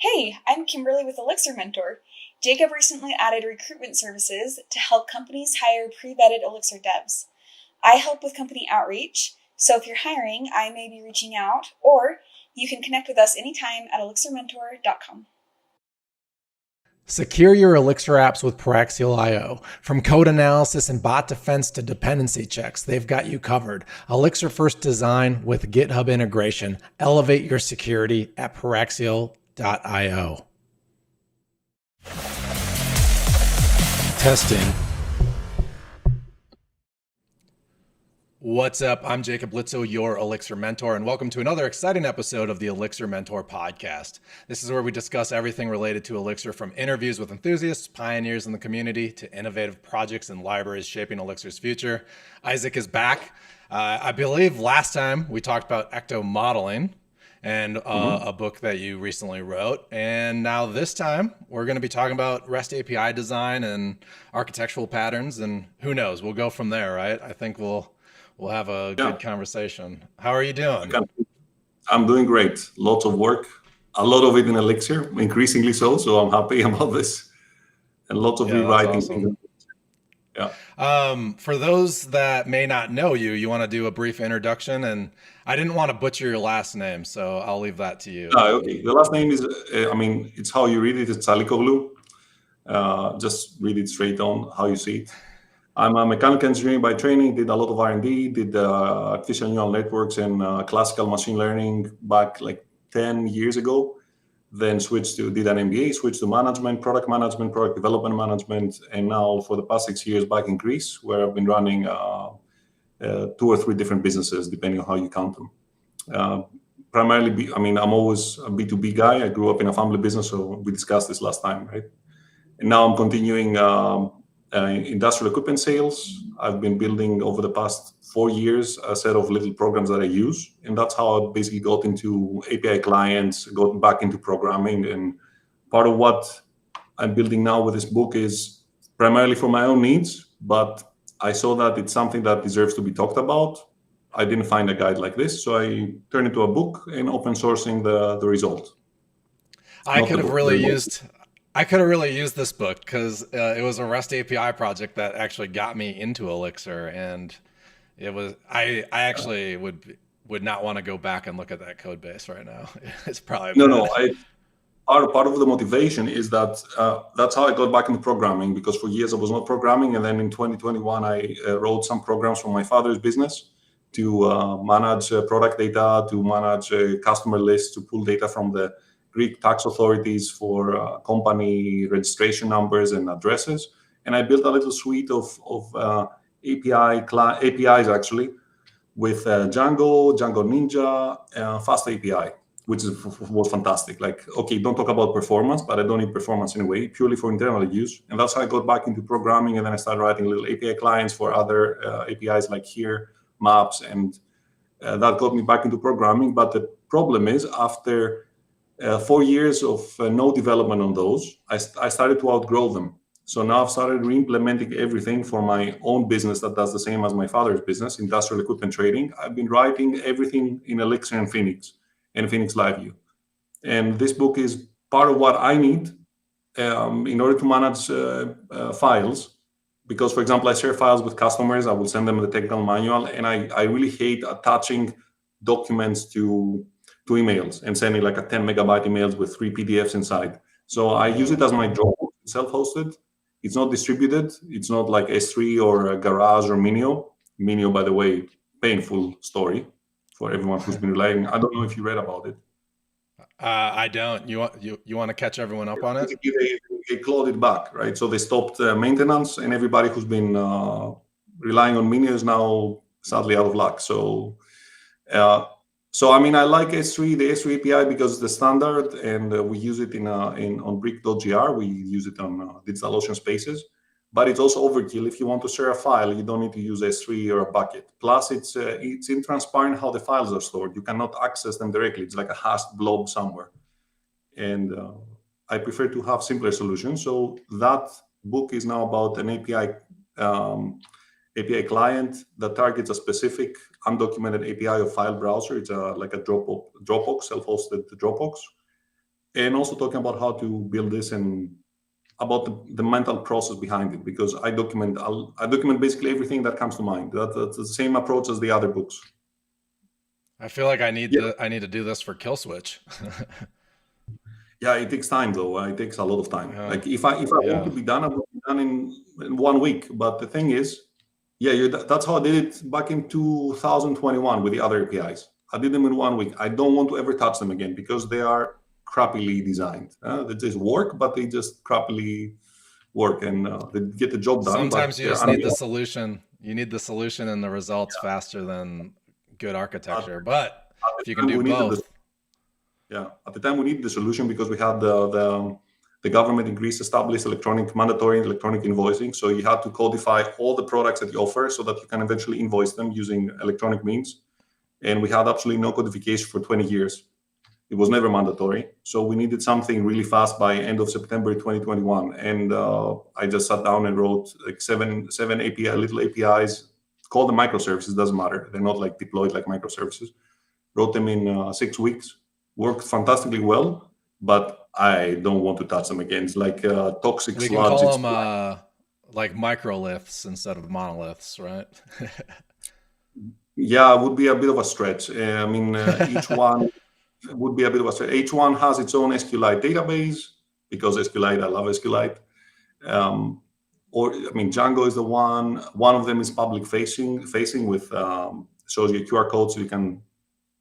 Hey, I'm Kimberly with Elixir Mentor. Jacob recently added recruitment services to help companies hire pre-vetted Elixir devs. I help with company outreach, so if you're hiring, I may be reaching out, or you can connect with us anytime at elixirmentor.com. Secure your Elixir apps with Paraxial.io. From code analysis and bot defense to dependency checks, they've got you covered. Elixir first design with GitHub integration. Elevate your security at Paraxial.io. Testing. What's up? I'm Jacob Litzo, your Elixir Mentor, and welcome to another exciting episode of the Elixir Mentor podcast. This is where we discuss everything related to Elixir, from interviews with enthusiasts, pioneers in the community, to innovative projects and libraries shaping Elixir's future. Isaac is back. I believe last time we talked about Ecto modeling and a book that you recently wrote. And now this time we're going to be talking about REST API design and architectural patterns, and who knows, we'll go from there, right? I think we'll have a good conversation. How are you doing? I'm doing great. Lots of work, a lot of it in Elixir, increasingly so. So I'm happy about this, and lots of rewriting. Awesome. For those that may not know you, you want to do a brief introduction, and I didn't want to butcher your last name, so I'll leave that to you. Okay. The last name is, it's how you read it. It's Tsalicoglou. Just read it straight on how you see it. I'm a mechanical engineer by training, did a lot of R&D, did artificial neural networks and classical machine learning back like 10 years ago. Then did an MBA, switched to management, product development management, and now for the past 6 years back in Greece, where I've been running 2 or 3 different businesses, depending on how you count them. Primarily, I'm always a B2B guy. I grew up in a family business, so we discussed this last time, right? And now I'm continuing industrial equipment sales. I've been building over the past 4 years a set of little programs that I use, and that's how I basically got into API clients, got back into programming. And part of what I'm building now with this book is primarily for my own needs, but I saw that it's something that deserves to be talked about. I didn't find a guide like this, so I turned it into a book and open sourcing the result. I could have really used this book, because it was a REST API project that actually got me into Elixir, and it was I actually would not want to go back and look at that code base right now. It's probably part of the motivation is that that's how I got back into programming, because for years I was not programming, and then in 2021 I wrote some programs for my father's business to manage product data, to manage customer lists, to pull data from the Greek tax authorities for company registration numbers and addresses. And I built a little suite of APIs actually with Django Ninja, Fast API, which was fantastic. Like, okay, don't talk about performance, but I don't need performance anyway, purely for internal use. And that's how I got back into programming. And then I started writing little API clients for other APIs like here, maps, and that got me back into programming. But the problem is, after 4 years of no development on those, I started to outgrow them. So now I've started re-implementing everything for my own business that does the same as my father's business, industrial equipment trading. I've been writing everything in Elixir and Phoenix LiveView. And this book is part of what I need in order to manage files. Because, for example, I share files with customers. I will send them the technical manual, and I really hate attaching documents to emails and sending like a 10 megabyte emails with 3 PDFs inside. So I use it as my Dropbox, self-hosted. It's not distributed. It's not like S3 or Garage or Minio. Minio, by the way, painful story for everyone who's been relying. I don't know if you read about it. I don't. You want to catch everyone up on it? They clawed it back, right? So they stopped maintenance, and everybody who's been relying on Minio is now sadly out of luck. So I like S3, the S3 API, because it's the standard, and we use it on brick.gr. We use it on DigitalOcean Spaces, but it's also overkill. If you want to share a file, you don't need to use S3 or a bucket. Plus, it's intransparent how the files are stored. You cannot access them directly. It's like a hashed blob somewhere, and I prefer to have simpler solutions. So that book is now about an API client that targets a specific undocumented API of file browser. It's like a Dropbox, self-hosted Dropbox. and also talking about how to build this and about the mental process behind it, because I document basically everything that comes to mind. That's the same approach as the other books. I feel like I need Yeah. I need to do this for Kill Switch. Yeah, it takes time though. It takes a lot of time. Yeah. Like if I want to be done, I will be done in 1 week. But the thing is, that's how I did it back in 2021 with the other APIs. I did them in 1 week. I don't want to ever touch them again because they are crappily designed. They just work, but they just crappily work, and they get the job done. Sometimes you just need the solution. You need the solution and the results faster than good architecture. But if you can do both. At the time we needed the solution because we had the government in Greece established mandatory electronic invoicing. So you had to codify all the products that you offer so that you can eventually invoice them using electronic means. And we had absolutely no codification for 20 years. It was never mandatory. So we needed something really fast by end of September 2021. And I just sat down and wrote like seven little APIs, call them microservices, doesn't matter. They're not like deployed like microservices. Wrote them in 6 weeks. Worked fantastically well, but I don't want to touch them again. It's like toxic sludge. We can call them like microliths instead of monoliths, right? Yeah, it would be a bit of a stretch. I mean, each one would be a bit of a stretch. Each one has its own SQLite database because SQLite, I love SQLite. Django is the one. One of them is public facing with shows you a QR code so you can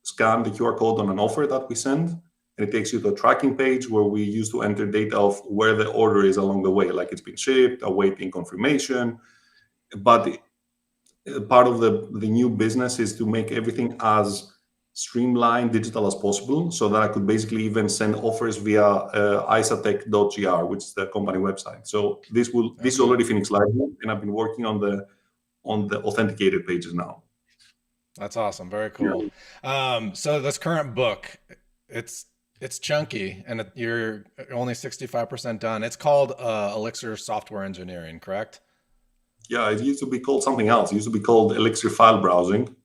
scan the QR code on an offer that we send, and it takes you to a tracking page where we use to enter data of where the order is along the way, like it's been shipped, awaiting confirmation. But part of the new business is to make everything as streamlined digital as possible so that I could basically even send offers via isatech.gr, which is the company website. So this is already finished live, and I've been working on the authenticated pages now. That's awesome. Very cool. Yeah. So this current book, it's chunky, and you're only 65% done. It's called Elixir Software Engineering, correct? Yeah, it used to be called something else. It used to be called Elixir File Browsing.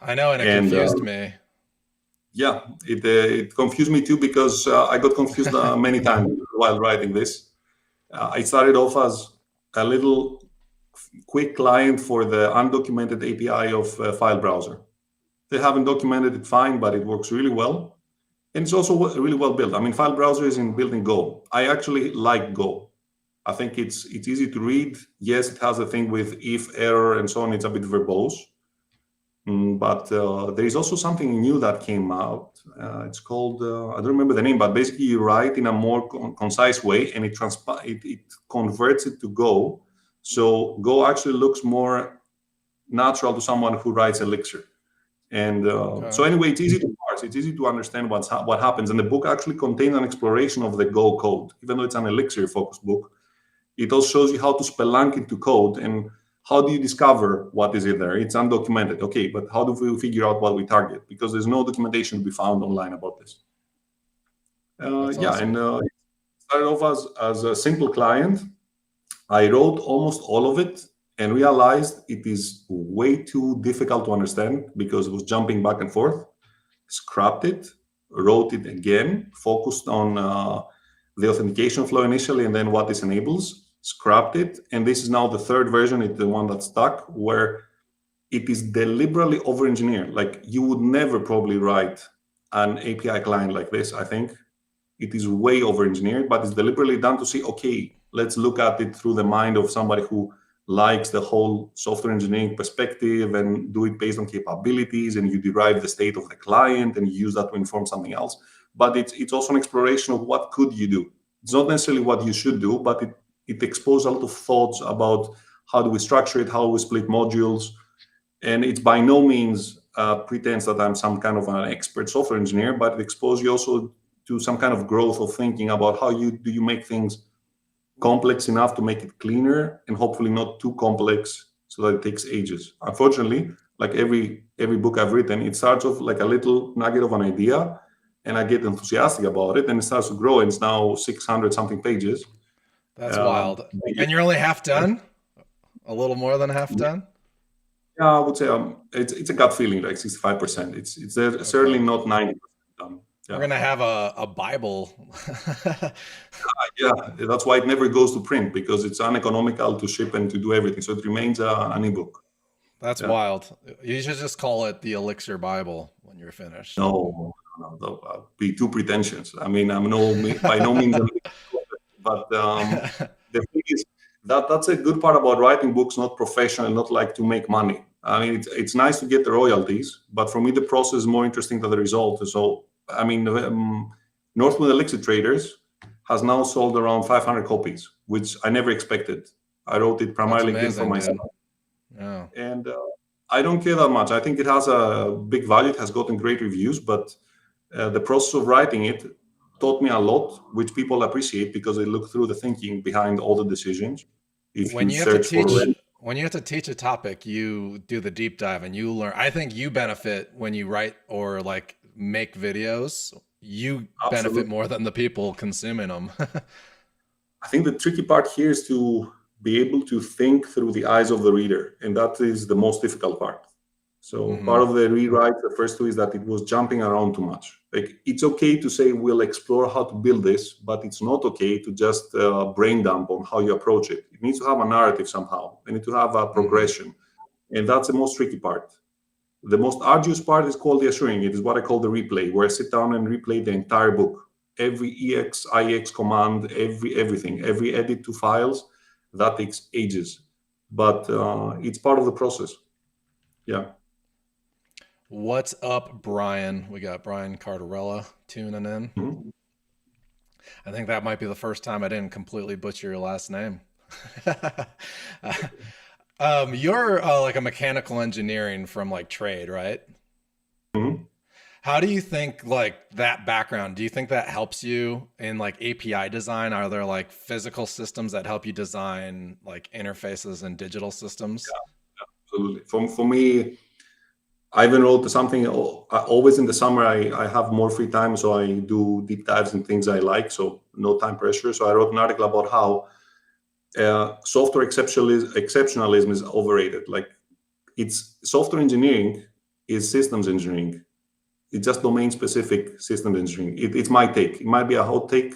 I know, and it confused me. Yeah, it confused me too because I got confused many times while writing this. I started off as a little quick client for the undocumented API of file browser. They haven't documented it fine, but it works really well. And it's also really well built. I mean, file browser is in built in Go. I actually like Go. I think it's easy to read. Yes, it has a thing with if, error, and so on. It's a bit verbose. But there is also something new that came out. It's called, I don't remember the name, but basically you write in a more concise way, and it converts it to Go. So Go actually looks more natural to someone who writes Elixir. And so anyway, it's easy to parse. It's easy to understand what happens. And the book actually contains an exploration of the Go code. Even though it's an Elixir-focused book, it also shows you how to spelunk into code and how do you discover what is in there. It's undocumented. Okay, but how do we figure out what we target? Because there's no documentation to be found online about this. Awesome. And it started off as a simple client. I wrote almost all of it and realized it is way too difficult to understand because it was jumping back and forth. Scrapped it, wrote it again, focused on the authentication flow initially and then what this enables, scrapped it. And this is now the third version, it's the one that stuck, where it is deliberately over-engineered. Like you would never probably write an API client like this, I think. It is way over-engineered, but it's deliberately done to say, okay, let's look at it through the mind of somebody who likes the whole software engineering perspective and do it based on capabilities, and you derive the state of the client and you use that to inform something else. But it's also an exploration of what could you do. It's not necessarily what you should do, but it exposes a lot of thoughts about how do we structure it, how we split modules. And it's by no means pretense that I'm some kind of an expert software engineer, but it exposes you also to some kind of growth of thinking about how do you make things complex enough to make it cleaner and hopefully not too complex so that it takes ages. Unfortunately, like every book I've written, it starts off like a little nugget of an idea and I get enthusiastic about it and it starts to grow and it's now 600 something pages. That's wild. And you're only half done? A little more than half done? Yeah, I would say it's a gut feeling, like 65%. It's certainly not 90% done. We're gonna have a Bible. Yeah, that's why it never goes to print, because it's uneconomical to ship and to do everything. So it remains an ebook. That's Yeah. wild. You should just call it the Elixir Bible when you're finished. No, I'll be too pretentious. I mean, I'm by no means, but the thing is that's a good part about writing books, not professional, not like to make money. I mean, it's nice to get the royalties, but for me, the process is more interesting than the result. So, I mean, Northwood Elixir Traders has now sold around 500 copies, which I never expected. I wrote it primarily again for myself. Yeah. And I don't care that much. I think it has a big value. It has gotten great reviews, but the process of writing it taught me a lot, which people appreciate because they look through the thinking behind all the decisions. If When you you have to search for teach, when you have to teach a topic, you do the deep dive and you learn. I think you benefit when you write or like make videos. You benefit more than the people consuming them. I think the tricky part here is to be able to think through the eyes of the reader, and that is the most difficult part. So part of the rewrite, the first two, is that it was jumping around too much. Like, it's okay to say we'll explore how to build this, but it's not okay to just brain dump on how you approach it. It needs to have a narrative somehow. It needs to have a progression, and that's the most tricky part. The most arduous part is quality assuring. It is what I call the replay, where I sit down and replay the entire book, every EX, IX command, everything, every edit to files. That takes ages, but it's part of the process. Yeah. What's up, Brian? We got Brian Cardarella tuning in. Mm-hmm. I think that might be the first time I didn't completely butcher your last name. You're like a mechanical engineering from like trade, right? Mm-hmm. How do you think like that background, do you think that helps you in like API design? Are there like physical systems that help you design like interfaces and digital systems? Yeah, absolutely. For me, I even wrote something always in the summer. I have more free time, so I do deep dives in things I like, so no time pressure. So I wrote an article about how software exceptionalism is overrated. Like, it's software engineering is systems engineering. It's just domain-specific systems engineering. It's my take. It might be a hot take,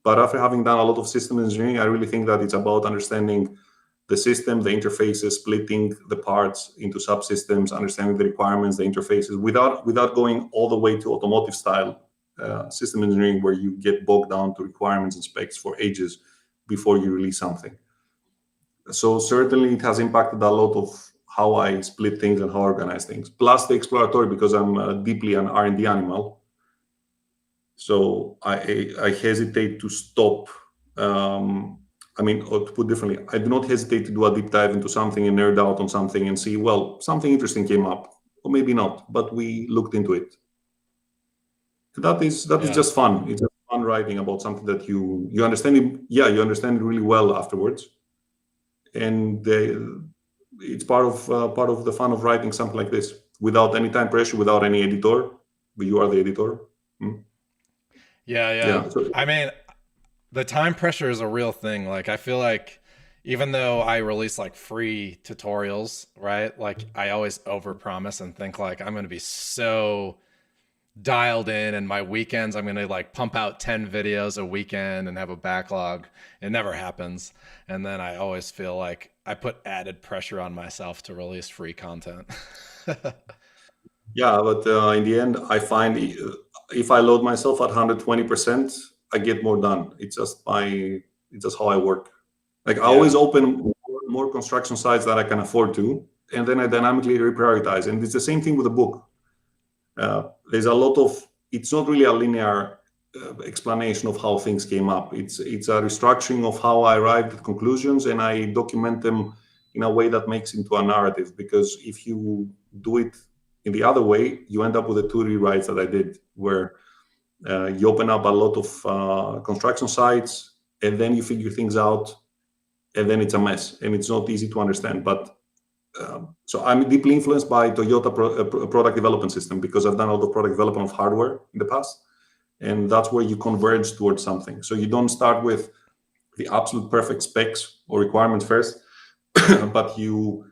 but after having done a lot of systems engineering, I really think that it's about understanding the system, the interfaces, splitting the parts into subsystems, understanding the requirements, the interfaces, without going all the way to automotive style system engineering, where you get bogged down to requirements and specs for ages before you release something. So certainly it has impacted a lot of how I split things and how I organize things. Plus the exploratory, because I'm deeply an R&D animal. So I hesitate to stop. Or to put differently, I do not hesitate to do a deep dive into something and nerd out on something and see, well, something interesting came up, or maybe not, but we looked into it. That is just fun. It's just fun writing about something that you understand it. Yeah, you understand it really well afterwards, and it's part of the fun of writing something like this without any time pressure, without any editor. But you are the editor. Yeah. So, I mean, the time pressure is a real thing. Like, I feel like even though I release like free tutorials, right? Like, I always overpromise and think like I'm going to be so dialed in, and my weekends I'm going to like pump out 10 videos a weekend and have a backlog. It never happens. And then I always feel like I put added pressure on myself to release free content. Yeah, but in the end, I find if I load myself at 120%, I get more done. It's just how I work. Like, I always open more construction sites that I can afford to, and then I dynamically reprioritize. And it's the same thing with a book. There's a lot of, it's not really a linear explanation of how things came up. It's a restructuring of how I arrived at conclusions, and I document them in a way that makes into a narrative. Because if you do it in the other way, you end up with the two rewrites that I did, where you open up a lot of construction sites, and then you figure things out, and then it's a mess, and it's not easy to understand. But so I'm deeply influenced by Toyota product development system, because I've done a lot of product development of hardware in the past, and that's where you converge towards something. So you don't start with the absolute perfect specs or requirements first, but you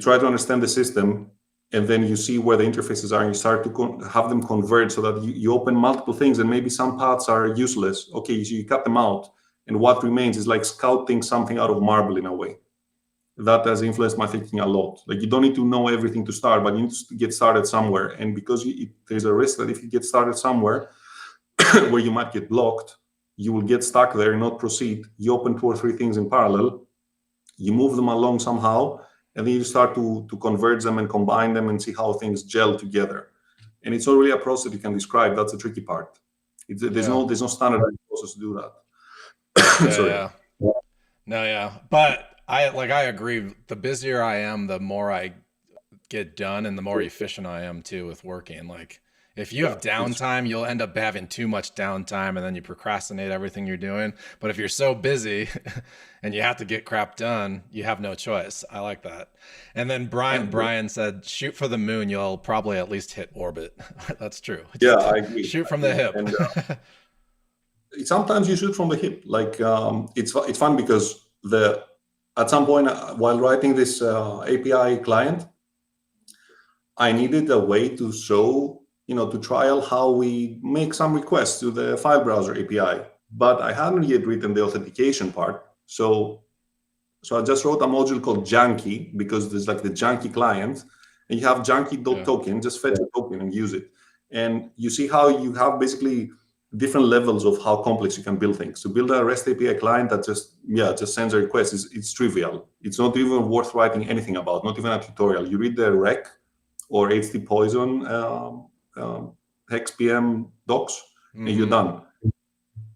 try to understand the system, and then you see where the interfaces are, and you start to have them converge so that you open multiple things, and maybe some paths are useless. Okay, so you cut them out, and what remains is like sculpting something out of marble in a way. That has influenced my thinking a lot. Like, you don't need to know everything to start, but you need to get started somewhere. And because there's a risk that if you get started somewhere where you might get blocked, you will get stuck there and not proceed. You open 2 or 3 things in parallel, you move them along somehow, and then you start to converge them and combine them and see how things gel together. And it's not really a process you can describe. That's the tricky part. There's no standardized process to do that. But I agree. The busier I am, the more I get done and the more efficient I am too with working. Like, if you have downtime, you'll end up having too much downtime and then you procrastinate everything you're doing. But if you're so busy and you have to get crap done, you have no choice. I like that. And then Brian said, shoot for the moon. You'll probably at least hit orbit. That's true. I agree. Shoot from the hip. And, sometimes you shoot from the hip. Like, it's fun because at some point while writing this API client, I needed a way to show, to trial how we make some requests to the file browser API, but I hadn't yet written the authentication part. So I just wrote a module called Junkie, because there's like the Junkie client, and you have junkie.token, just fetch a token and use it. And you see how you have basically different levels of how complex you can build things. To build a REST API client that just sends a request, it's trivial. It's not even worth writing anything about, not even a tutorial. You read the rec or HT Poison HexPM docs, and you're done.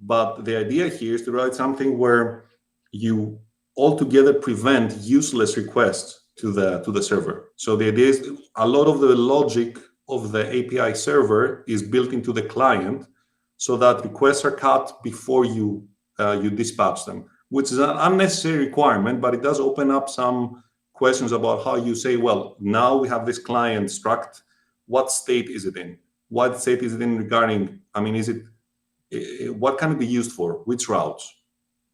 But the idea here is to write something where you altogether prevent useless requests to the server. So the idea is a lot of the logic of the API server is built into the client, so that requests are cut before you dispatch them, which is an unnecessary requirement, but it does open up some questions about how you say, well, now we have this client struct. What state is it in? What state is it in regarding, what can it be used for? Which routes?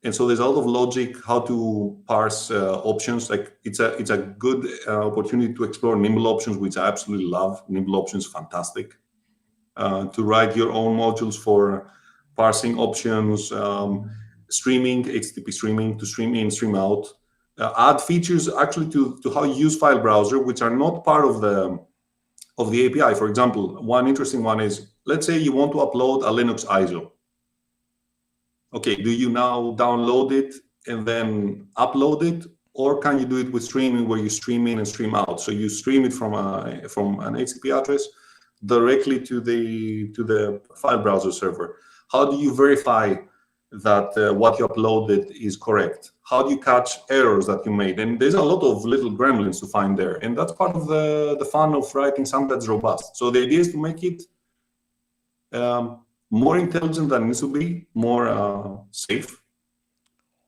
And so there's a lot of logic how to parse options. Like, it's a good opportunity to explore nimble options, which I absolutely love. Nimble options, fantastic. To write your own modules for parsing options, streaming, HTTP streaming, to stream in, stream out, add features actually to how you use file browser, which are not part of the API. For example, one interesting one is, let's say you want to upload a Linux ISO. Okay, do you now download it and then upload it, or can you do it with streaming, where you stream in and stream out? So you stream it from an HTTP address directly to the file browser server. How do you verify that what you uploaded is correct? How do you catch errors that you made? And there's a lot of little gremlins to find there, and that's part of the fun of writing something that's robust. So the idea is to make it more intelligent than it needs to be, more safe,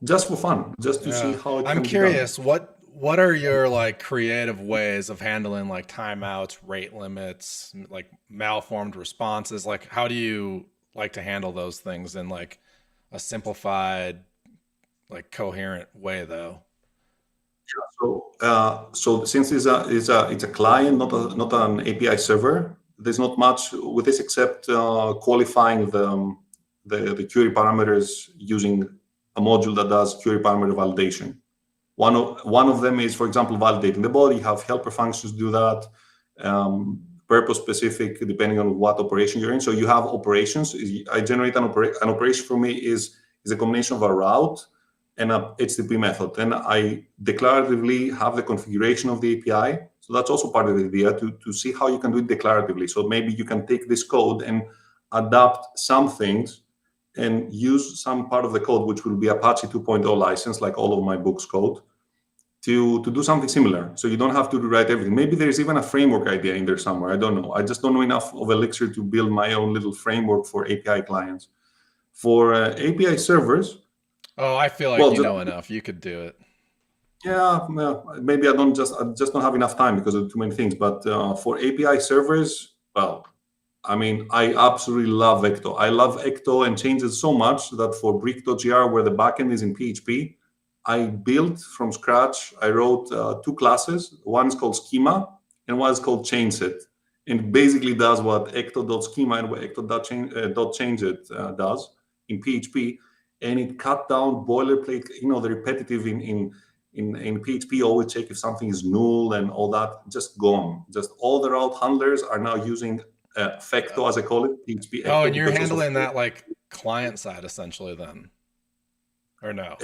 just for fun, just to see how it I'm curious, what are your like creative ways of handling like timeouts, rate limits, like malformed responses? Like, how do you like to handle those things in like a simplified, like coherent way, though? So since it's a client, not an API server, there's not much with this except qualifying the query parameters using a module that does query parameter validation. One of them is, for example, validating the body. You have helper functions do that, purpose specific, depending on what operation you're in. So you have operations. I generate an operation. For me is a combination of a route and a HTTP method. Then I declaratively have the configuration of the API. So that's also part of the idea, to see how you can do it declaratively. So maybe you can take this code and adapt some things and use some part of the code, which will be Apache 2.0 license, like all of my books code, to do something similar. So you don't have to rewrite everything. Maybe there's even a framework idea in there somewhere. I don't know. I just don't know enough of Elixir to build my own little framework for API clients. For API servers. Oh, I feel like you know enough. You could do it. Yeah, maybe I just don't have enough time because of too many things. But for API servers, well, I mean, I absolutely love Ecto. I love Ecto and changes so much that for brick.gr, where the backend is in PHP, I built from scratch. I wrote 2 classes. One is called schema, and one is called changeset. And it basically does what ecto.schema and what ecto.changeit does in PHP, and it cut down boilerplate. The repetitive in PHP, always check if something is null and all that. Just gone. Just all the route handlers are now using Fecto, as I call it, PHP. Oh, and you're handling that like client side essentially then, or no?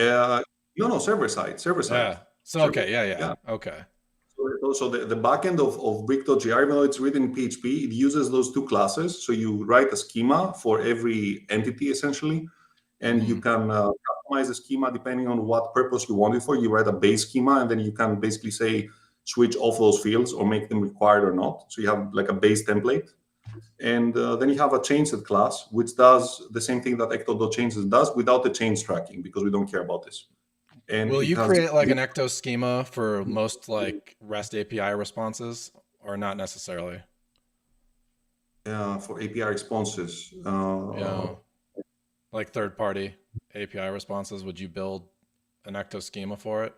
No, server side. Yeah. So okay, okay. So the backend of Brick.jr, even though it's written in PHP, it uses those two classes. So you write a schema for every entity essentially, and you can customize the schema depending on what purpose you want it for. You write a base schema, and then you can basically say switch off those fields or make them required or not. So you have like a base template. And then you have a changeset class, which does the same thing that ecto.changes does without the change tracking, because we don't care about this. And will you create like an Ecto schema for most like REST API responses, or not necessarily? For API responses. Like third-party API responses, would you build an Ecto schema for it?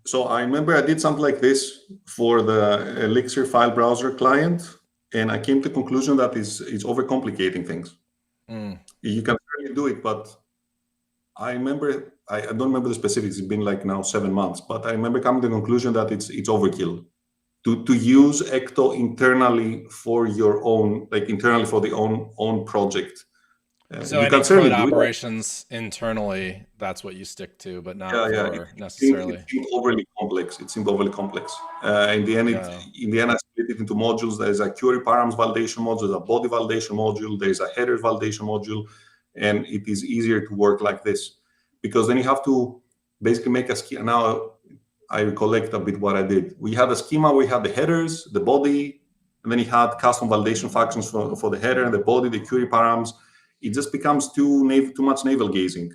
So I remember I did something like this for the Elixir file browser client, and I came to the conclusion that it's overcomplicating things. You can certainly do it, but I don't remember the specifics. It's been like now 7 months, but I remember coming to the conclusion that it's overkill to use Ecto internally for your own, like internally for the own project. So you any code operations internally, that's what you stick to, but not necessarily. It seemed overly complex. In the end, I split it into modules. There's a query params validation module, there's a body validation module, there's a header validation module, and it is easier to work like this, because then you have to basically make a schema. Now I recollect a bit what I did. We had a schema where we had the headers, the body, and then you had custom validation functions for the header and the body, the query params. It just becomes too much navel gazing,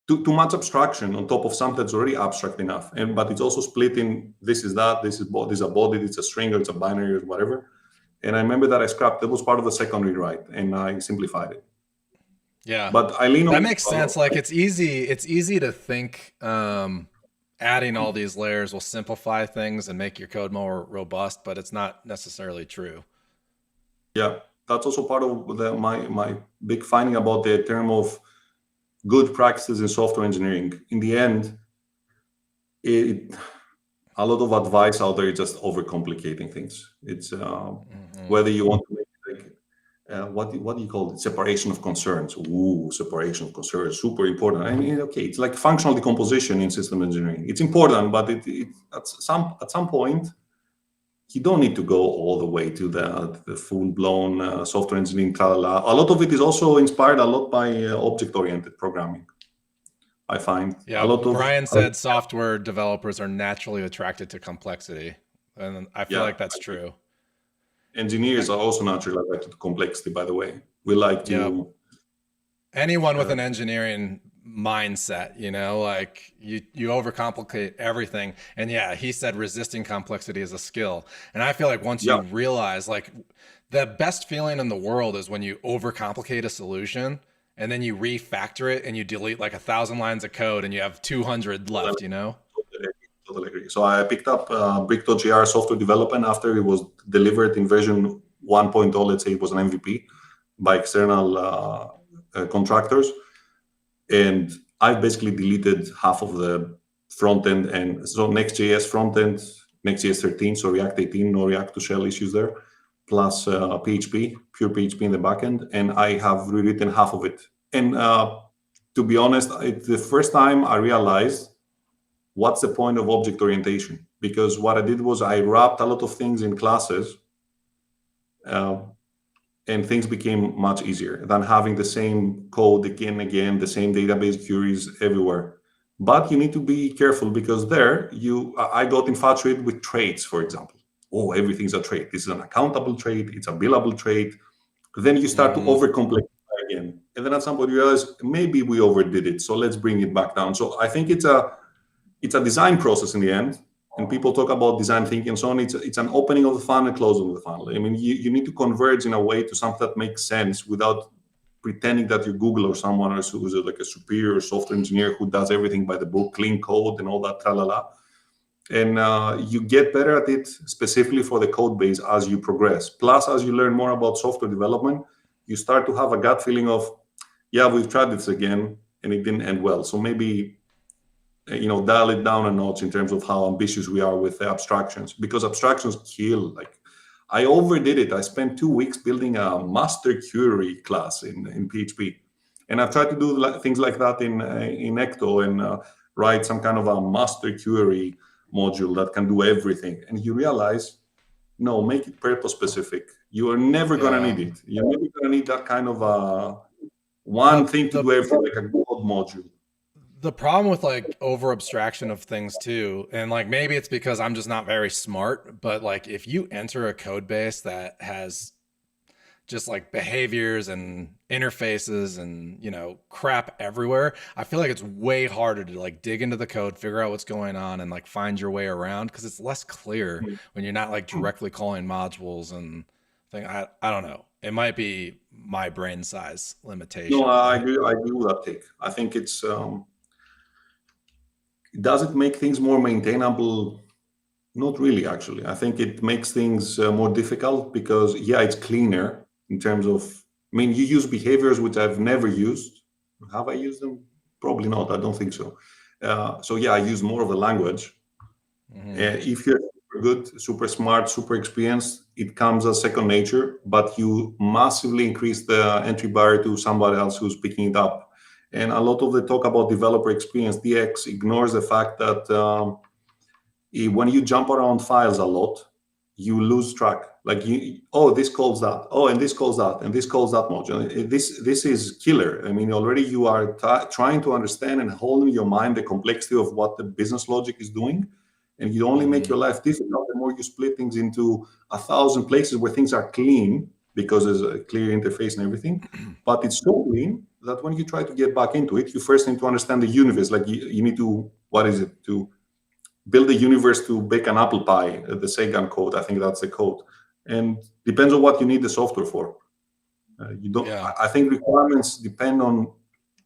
too much abstraction on top of something that's already abstract enough. But it's also split in this is that, this is a body, it's a string, or it's a binary, or whatever. And I remember that I scrapped. That was part of the second rewrite, and I simplified it. Yeah, but I lean on that makes sense. Like it's easy to think adding all these layers will simplify things and make your code more robust, but it's not necessarily true. Yeah. That's also part of my big finding about the term of good practices in software engineering. In the end, a lot of advice out there is just overcomplicating things. It's whether you want to make like what do you call it? Separation of concerns. Ooh, separation of concerns, super important. I mean, okay, it's like functional decomposition in system engineering. It's important, but it at some point, you don't need to go all the way to the full-blown software engineering. A lot of it is also inspired a lot by object-oriented programming, I find. Yeah, Brian said software developers are naturally attracted to complexity, and I feel like that's true. Engineers are also naturally attracted to complexity, by the way. We like to... Anyone with an engineering mindset, like you overcomplicate everything. And he said resisting complexity is a skill. And I feel like once you realize, like, the best feeling in the world is when you overcomplicate a solution and then you refactor it and you delete like 1,000 lines of code and you have 200 left, Totally agree. So I picked up Brick.jr software development after it was delivered in version 1.0. Let's say it was an MVP by external contractors. And I've basically deleted half of the front end, and so Next.js front end, Next.js 13, so React 18, no React to Shell issues there, plus PHP, pure PHP in the backend, and I have rewritten half of it. And to be honest, it's the first time I realized what's the point of object orientation, because what I did was I wrapped a lot of things in classes, and things became much easier than having the same code again and again, the same database queries everywhere. But you need to be careful, because I got infatuated with traits, for example. Oh, everything's a trait. This is an accountable trait. It's a billable trait. Then you start to overcomplicate again. And then at some point you realize maybe we overdid it. So let's bring it back down. So I think it's a design process in the end. And people talk about design thinking and so on. It's an opening of the funnel and closing of the funnel. I mean, you need to converge in a way to something that makes sense without pretending that you're Google or someone else who's like a superior software engineer who does everything by the book, clean code and all that, tralala. And you get better at it specifically for the code base as you progress. Plus, as you learn more about software development, you start to have a gut feeling of, yeah, we've tried this again and it didn't end well. So maybe, dial it down a notch in terms of how ambitious we are with the abstractions, because abstractions kill. Like, I overdid it. I spent 2 weeks building a master query class in PHP. And I've tried to do things like that in Ecto and write some kind of a master query module that can do everything. And you realize, no, make it purpose specific. You are never going to need it. You're never going to need that kind of one thing to do everything, like a code module. The problem with like over abstraction of things too, and like maybe it's because I'm just not very smart, but like if you enter a code base that has just like behaviors and interfaces and crap everywhere, I feel like it's way harder to like dig into the code, figure out what's going on, and like find your way around, because it's less clear when you're not like directly calling modules and thing. I don't know. It might be my brain size limitation. No, I agree with that take. I think it's does it make things more maintainable? Not really, actually. I think it makes things more difficult because, yeah, it's cleaner in terms of, you use behaviors which I've never used. Have I used them? Probably not. I don't think so. So, yeah, I use more of the language. If you're super good, super smart, super experienced, it comes as second nature, but you massively increase the entry barrier to somebody else who's picking it up. And a lot of the talk about developer experience, DX, ignores the fact that when you jump around files a lot, you lose track. Like, this calls that, and this calls that, and this calls that module. This is killer. Already you are trying to understand and hold in your mind the complexity of what the business logic is doing, and you only make your life difficult the more you split things into 1,000 places where things are clean because there's a clear interface and everything. But it's so clean that when you try to get back into it, you first need to understand the universe. Like, you need to, to build a universe to bake an apple pie, the Sagan code. I think that's the code. And depends on what you need the software for. You don't. Yeah. I think requirements depend on,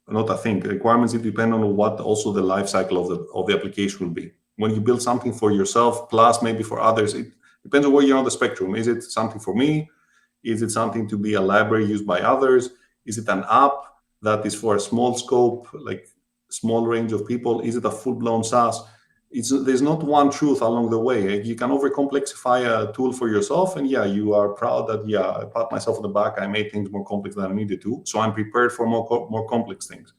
requirements depend on what also the life cycle of the application will be. When you build something for yourself, plus maybe for others, it depends on where you're on the spectrum. Is it something for me? Is it something to be a library used by others? Is it an app that is for a small scope, like small range of people? Is it a full-blown SaaS? There's not one truth along the way. You can overcomplexify a tool for yourself, and you are proud that I pat myself on the back. I made things more complex than I needed to, so I'm prepared for more complex things.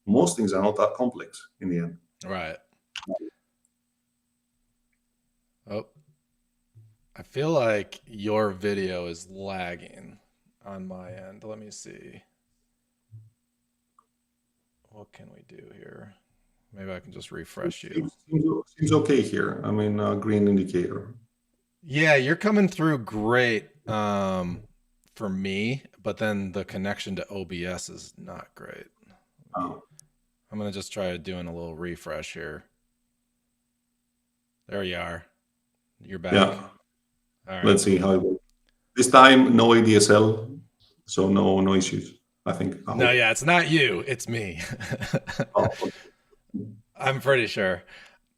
Most things are not that complex in the end. Right. Oh, I feel like your video is lagging on my end. Let me see. What can we do here? Maybe I can just refresh you. Seems okay here. Green indicator. Yeah, you're coming through great for me, but then the connection to OBS is not great. Oh. I'm going to just try doing a little refresh here. There you are. You're back. Yeah. All right. Let's see how it works. This time, no ADSL, so no issues, I think. No, yeah, it's not you. It's me. Oh, okay. I'm pretty sure.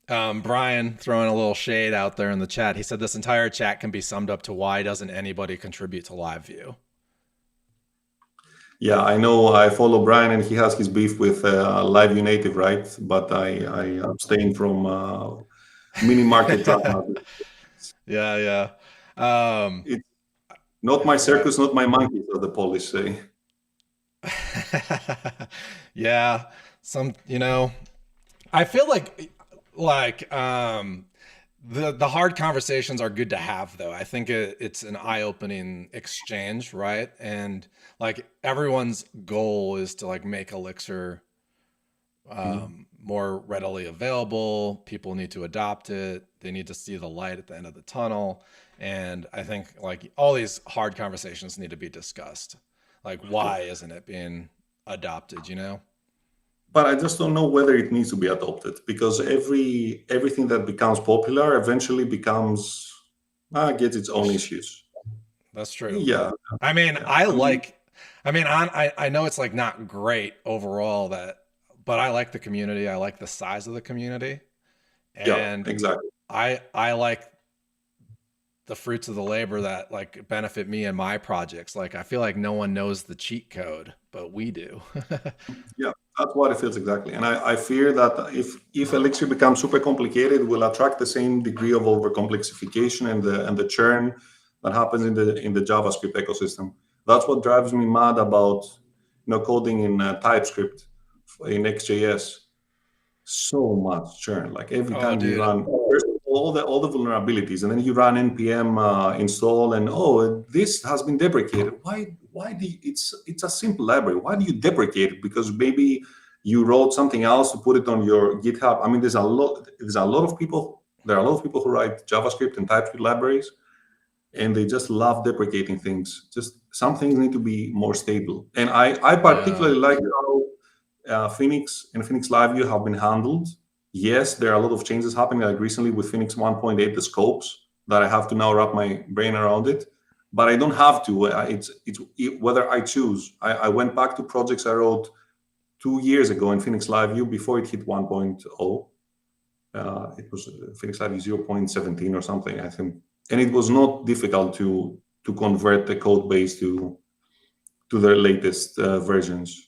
Brian throwing a little shade out there in the chat. He said this entire chat can be summed up to why doesn't anybody contribute to live view? Yeah, I know. I follow Brian and he has his beef with live view native, right? But I abstain from mini market drama. Yeah. It's not my circus, not my monkeys, as the Polish say. Yeah, I feel like the hard conversations are good to have, though. I think it's an eye-opening exchange, right? And like everyone's goal is to like make Elixir more readily available. People need to adopt it. They need to see the light at the end of the tunnel. And I think like all these hard conversations need to be discussed. Like, why isn't it being adopted, But I just don't know whether it needs to be adopted, because everything that becomes popular eventually gets its own issues. That's true. Yeah. I know it's like not great overall but I like the community. I like the size of the community. And yeah, exactly. I like the fruits of the labor that like benefit me and my projects. Like I feel like no one knows the cheat code, but we do. Yeah, that's what it feels exactly. And I fear that if Elixir becomes super complicated, it will attract the same degree of overcomplexification and the churn that happens in the JavaScript ecosystem. That's what drives me mad about coding in TypeScript in XJS. So much churn. Like every Oh, time you dude. run first all the vulnerabilities, and then you run npm install, and this has been deprecated. Why do you, it's a simple library. Why do you deprecate it? Because maybe you wrote something else to put it on your GitHub. I mean, there are a lot of people who write JavaScript and TypeScript libraries, and they just love deprecating things. Just some things need to be more stable. And I particularly like how Phoenix and Phoenix LiveView have been handled. Yes, there are a lot of changes happening, like recently with Phoenix 1.8, the scopes that I have to now wrap my brain around it. But I don't have to. It's whether I choose. I went back to projects I wrote 2 years ago in Phoenix LiveView before it hit 1.0. It was Phoenix LiveView 0.17 or something, I think. And it was not difficult to convert the code base to their latest versions.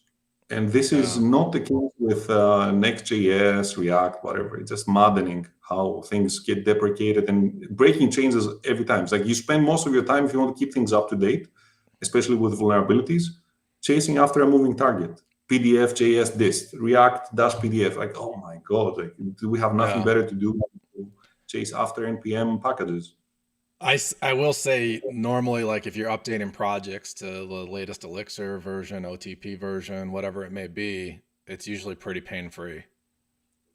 And this is not the case with Next.js, React, whatever. It's just maddening how things get deprecated and breaking changes every time. It's like you spend most of your time, if you want to keep things up to date, especially with vulnerabilities, chasing after a moving target. PDF, JS, dist, React, dash PDF. Like, oh my God, like, do we have nothing better to do than to chase after NPM packages? I will say normally, like if you're updating projects to the latest Elixir version, OTP version, whatever it may be, it's usually pretty pain-free.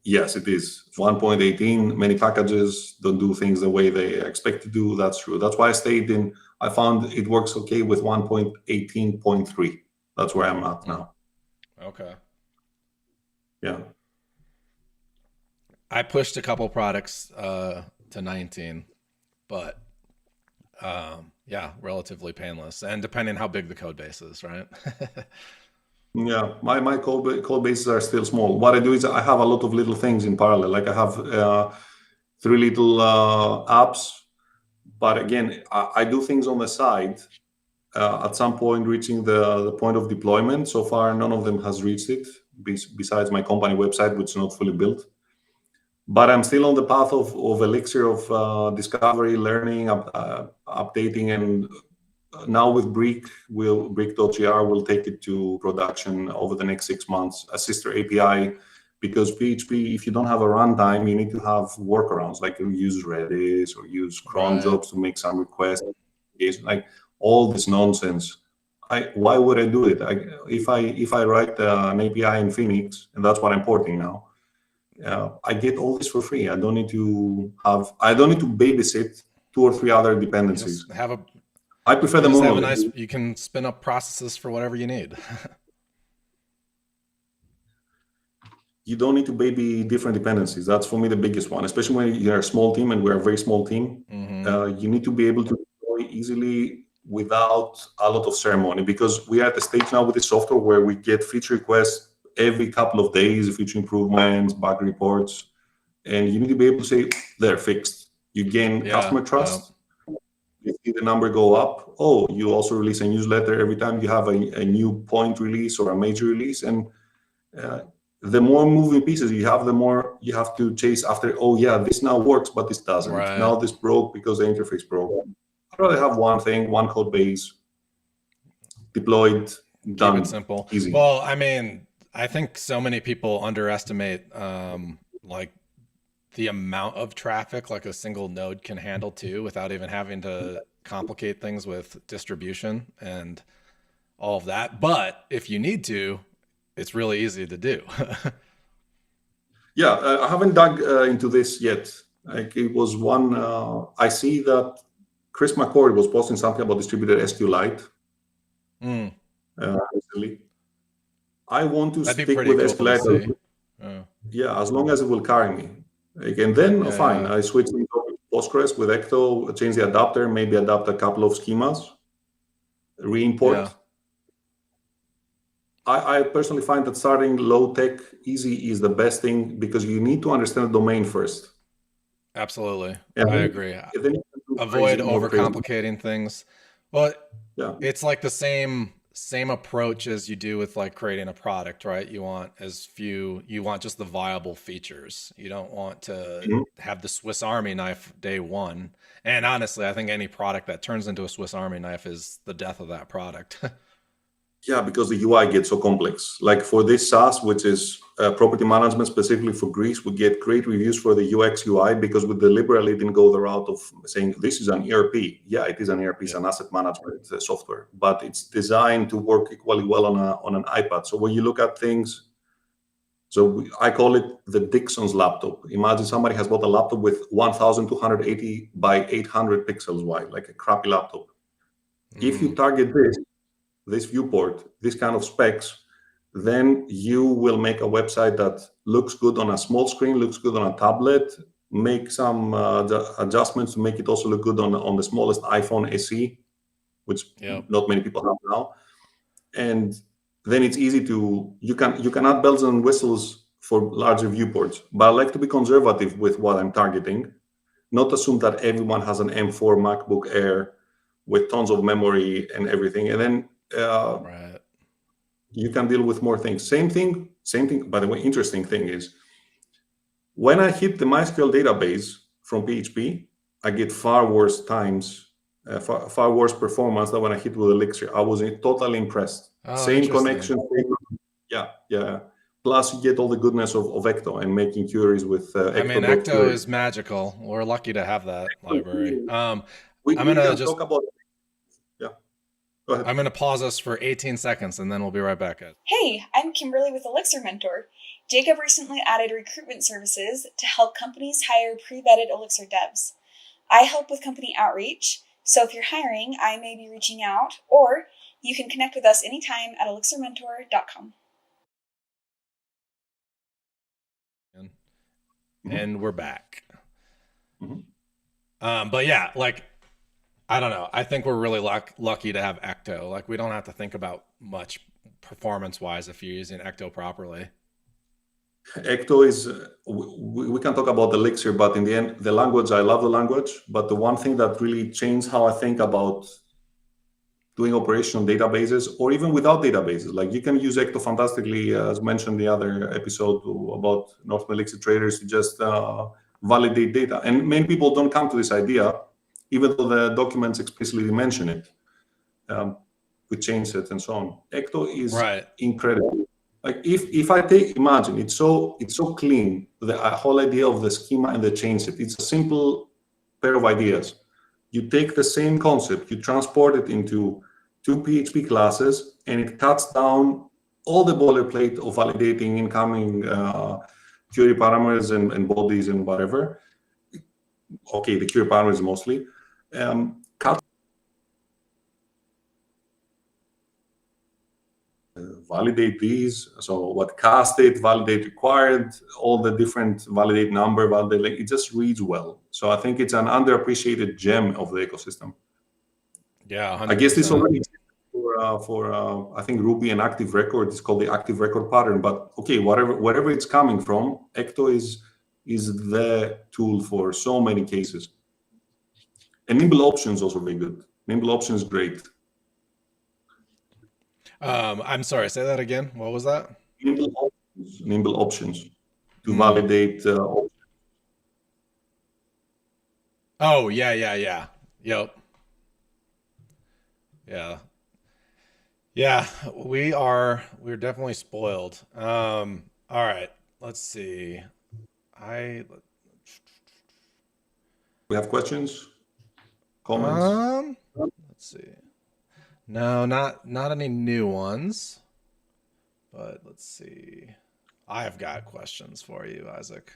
Yes, it is. 1.18, many packages don't do things the way they expect to do. That's true. That's why I found it works okay with 1.18.3. That's where I'm at now. Okay. Yeah. I pushed a couple products to 19, but yeah, relatively painless, and depending how big the code base is, right? Yeah, my code bases are still small. What I do is I have a lot of little things in parallel. Like I have 3 little apps, but again, I do things on the side. At some point, reaching the point of deployment. So far, none of them has reached it, besides my company website, which is not fully built. But I'm still on the path of Elixir, of discovery, learning, updating, and now with Brick.gr, we'll take it to production over the next 6 months, a sister API, because PHP, if you don't have a runtime, you need to have workarounds, like you use Redis or use cron jobs to make some requests, like all this nonsense. Why would I do it? If I write an API in Phoenix, and that's what I'm porting now, I get all this for free. I don't need to babysit 2 or 3 other dependencies. I prefer the monolith. You can spin up processes for whatever you need. You don't need to baby different dependencies. That's for me the biggest one, especially when you're a small team, and we're a very small team. You need to be able to deploy easily without a lot of ceremony, because we are at the stage now with the software where we get feature requests every couple of days, feature improvements, bug reports, and you need to be able to say, they're fixed. You gain customer trust. You see the number go up. Oh, you also release a newsletter every time you have a new point release or a major release. And the more moving pieces you have, the more you have to chase after, oh yeah, this now works, but this doesn't. Now this broke because the interface broke. I'd rather have one thing, one code base, deployed, done. Keep it simple. Easy. Well, I mean, I think so many people underestimate like the amount of traffic like a single node can handle too, without even having to complicate things with distribution and all of that. But if you need to, it's really easy to do. Yeah, I haven't dug into this yet. Like it was one, I see that Chris McCord was posting something about distributed SQLite recently. I want to stick with SQLite. Yeah, as long as it will carry me. And then fine, I switch to Postgres with Ecto, change the adapter, maybe adapt a couple of schemas, re-import. I personally find that starting low tech, easy is the best thing, because you need to understand the domain first. Absolutely. And I then, agree. and then you can do Avoid more crazy. overcomplicating things. Well, Yeah. it's like the same approach as you do with like creating a product, right? You want just the viable features. You don't want to Mhm. have the Swiss Army knife day one. And honestly, I think any product that turns into a Swiss Army knife is the death of that product. Yeah, because the UI gets so complex. Like for this SaaS, which is property management specifically for Greece, we get great reviews for the UX UI because we deliberately didn't go the route of saying this is an ERP. Yeah, it is an ERP, it's Yeah. an asset management software, but it's designed to work equally well on an iPad. So when you look at things, I call it the Dixon's laptop. Imagine somebody has bought a laptop with 1,280 by 800 pixels wide, like a crappy laptop. If you target this viewport, this kind of specs, then you will make a website that looks good on a small screen, looks good on a tablet, make some adjustments to make it also look good on the smallest iPhone SE, which Yep. not many people have now. And then it's easy you can add bells and whistles for larger viewports. But I like to be conservative with what I'm targeting, not assume that everyone has an M4 MacBook Air with tons of memory and everything. And then Right. you can deal with more things. Same thing. By the way, interesting thing is when I hit the MySQL database from PHP, I get far worse far worse performance than when I hit with Elixir. I was totally impressed. Oh, Same interesting. connection. Yeah. Plus, you get all the goodness of Ecto and making queries with Ecto. I mean, Ecto is magical. We're lucky to have that library. We I'm gonna can talk about. Yeah, go ahead. I'm gonna pause us for 18 seconds and then we'll be right back. Hey, I'm Kimberly with Elixir Mentor. Jacob recently added recruitment services to help companies hire pre-vetted Elixir devs. I help with company outreach, so if you're hiring, I may be reaching out, or you can connect with us anytime at elixirmentor.com. And we're back. Mm-hmm. But yeah, like, I don't know. I think we're really lucky to have Ecto. Like, we don't have to think about much performance-wise if you're using Ecto properly. Ecto is, we can talk about Elixir, but in the end, the language, I love the language, but the one thing that really changed how I think about doing operational databases, or even without databases, like you can use Ecto fantastically, as mentioned the other episode about North Elixir traders, to just validate data. And many people don't come to this idea, even though the documents explicitly mention it. We change it and so on. Ecto is incredible. Like if I imagine it's so clean, the whole idea of the schema and the change set, it's a simple pair of ideas. You take the same concept, you transport it into two PHP classes, and it cuts down all the boilerplate of validating incoming query parameters and bodies and whatever. Okay, the query parameters mostly. Validate these. So what cast state, validate required, all the different validate number, validate, it just reads well. So I think it's an underappreciated gem of the ecosystem. Yeah, 100%. I guess this already for I think Ruby and Active Record is called the Active Record pattern. But okay, wherever it's coming from, Ecto is the tool for so many cases. And Nimble Options also very good. Nimble Options is great. I'm sorry, say that again. What was that? Nimble Options to validate. Oh, yeah. Yep. Yeah, we're definitely spoiled. All right, let's see. We have questions, comments. Let's see. No, not any new ones. But let's see. I've got questions for you, Isaac.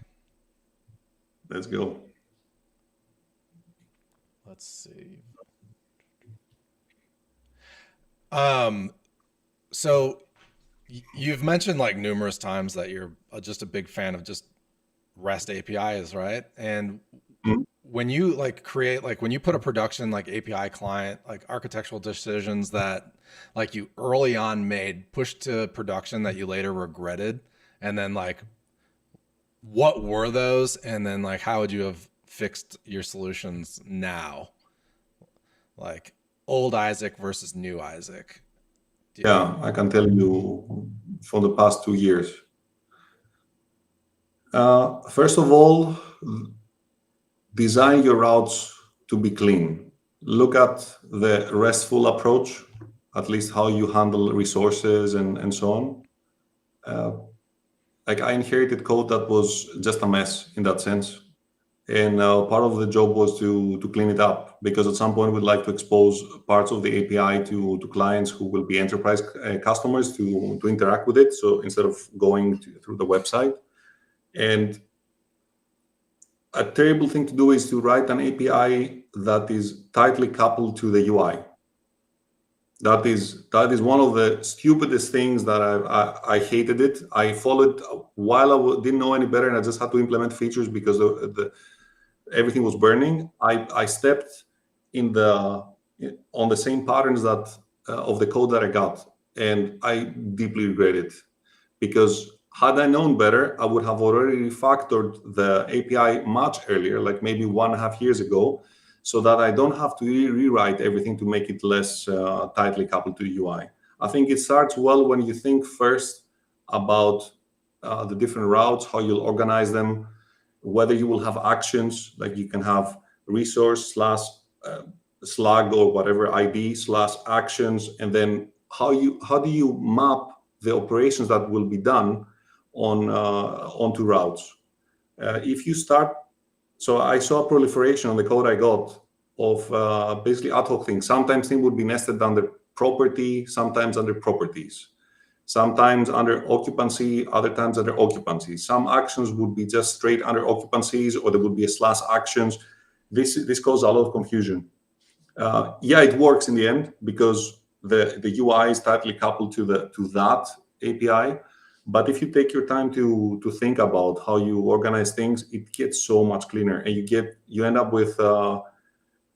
Let's go. Let's see. So you've mentioned like numerous times that you're just a big fan of just REST APIs, right? And when you like create, like when you put a production like API client, like architectural decisions that like you early on made, pushed to production that you later regretted, and then like what were those, and then like how would you have fixed your solutions now? Like old Isaac versus new Isaac. Yeah, I can tell you for the past 2 years. First of all, design your routes to be clean. Look at the RESTful approach, at least how you handle resources and so on. Like I inherited code that was just a mess in that sense. And part of the job was to clean it up, because at some point we'd like to expose parts of the API to clients who will be enterprise customers to interact with it. So instead of going through the website. And a terrible thing to do is to write an API that is tightly coupled to the UI. That is one of the stupidest things that I hated it. I followed while I didn't know any better, and I just had to implement features because everything was burning. I stepped on the same patterns that of the code that I got, and I deeply regret it, because had I known better, I would have already refactored the API much earlier, like maybe 1.5 years ago, so that I don't have to rewrite everything to make it less tightly coupled to the UI. I think it starts well when you think first about the different routes, how you'll organize them, whether you will have actions, like you can have resource / slug or whatever ID / actions, and then how do you map the operations that will be done onto routes. If you start, so I saw a proliferation on the code I got of basically ad hoc things. Sometimes things would be nested under property, sometimes under properties, sometimes under occupancy, other times under occupancy. Some actions would be just straight under occupancies, or there would be a / actions. This caused a lot of confusion. Yeah, it works in the end because the UI is tightly coupled to that API. But if you take your time to think about how you organize things, it gets so much cleaner, and you end up with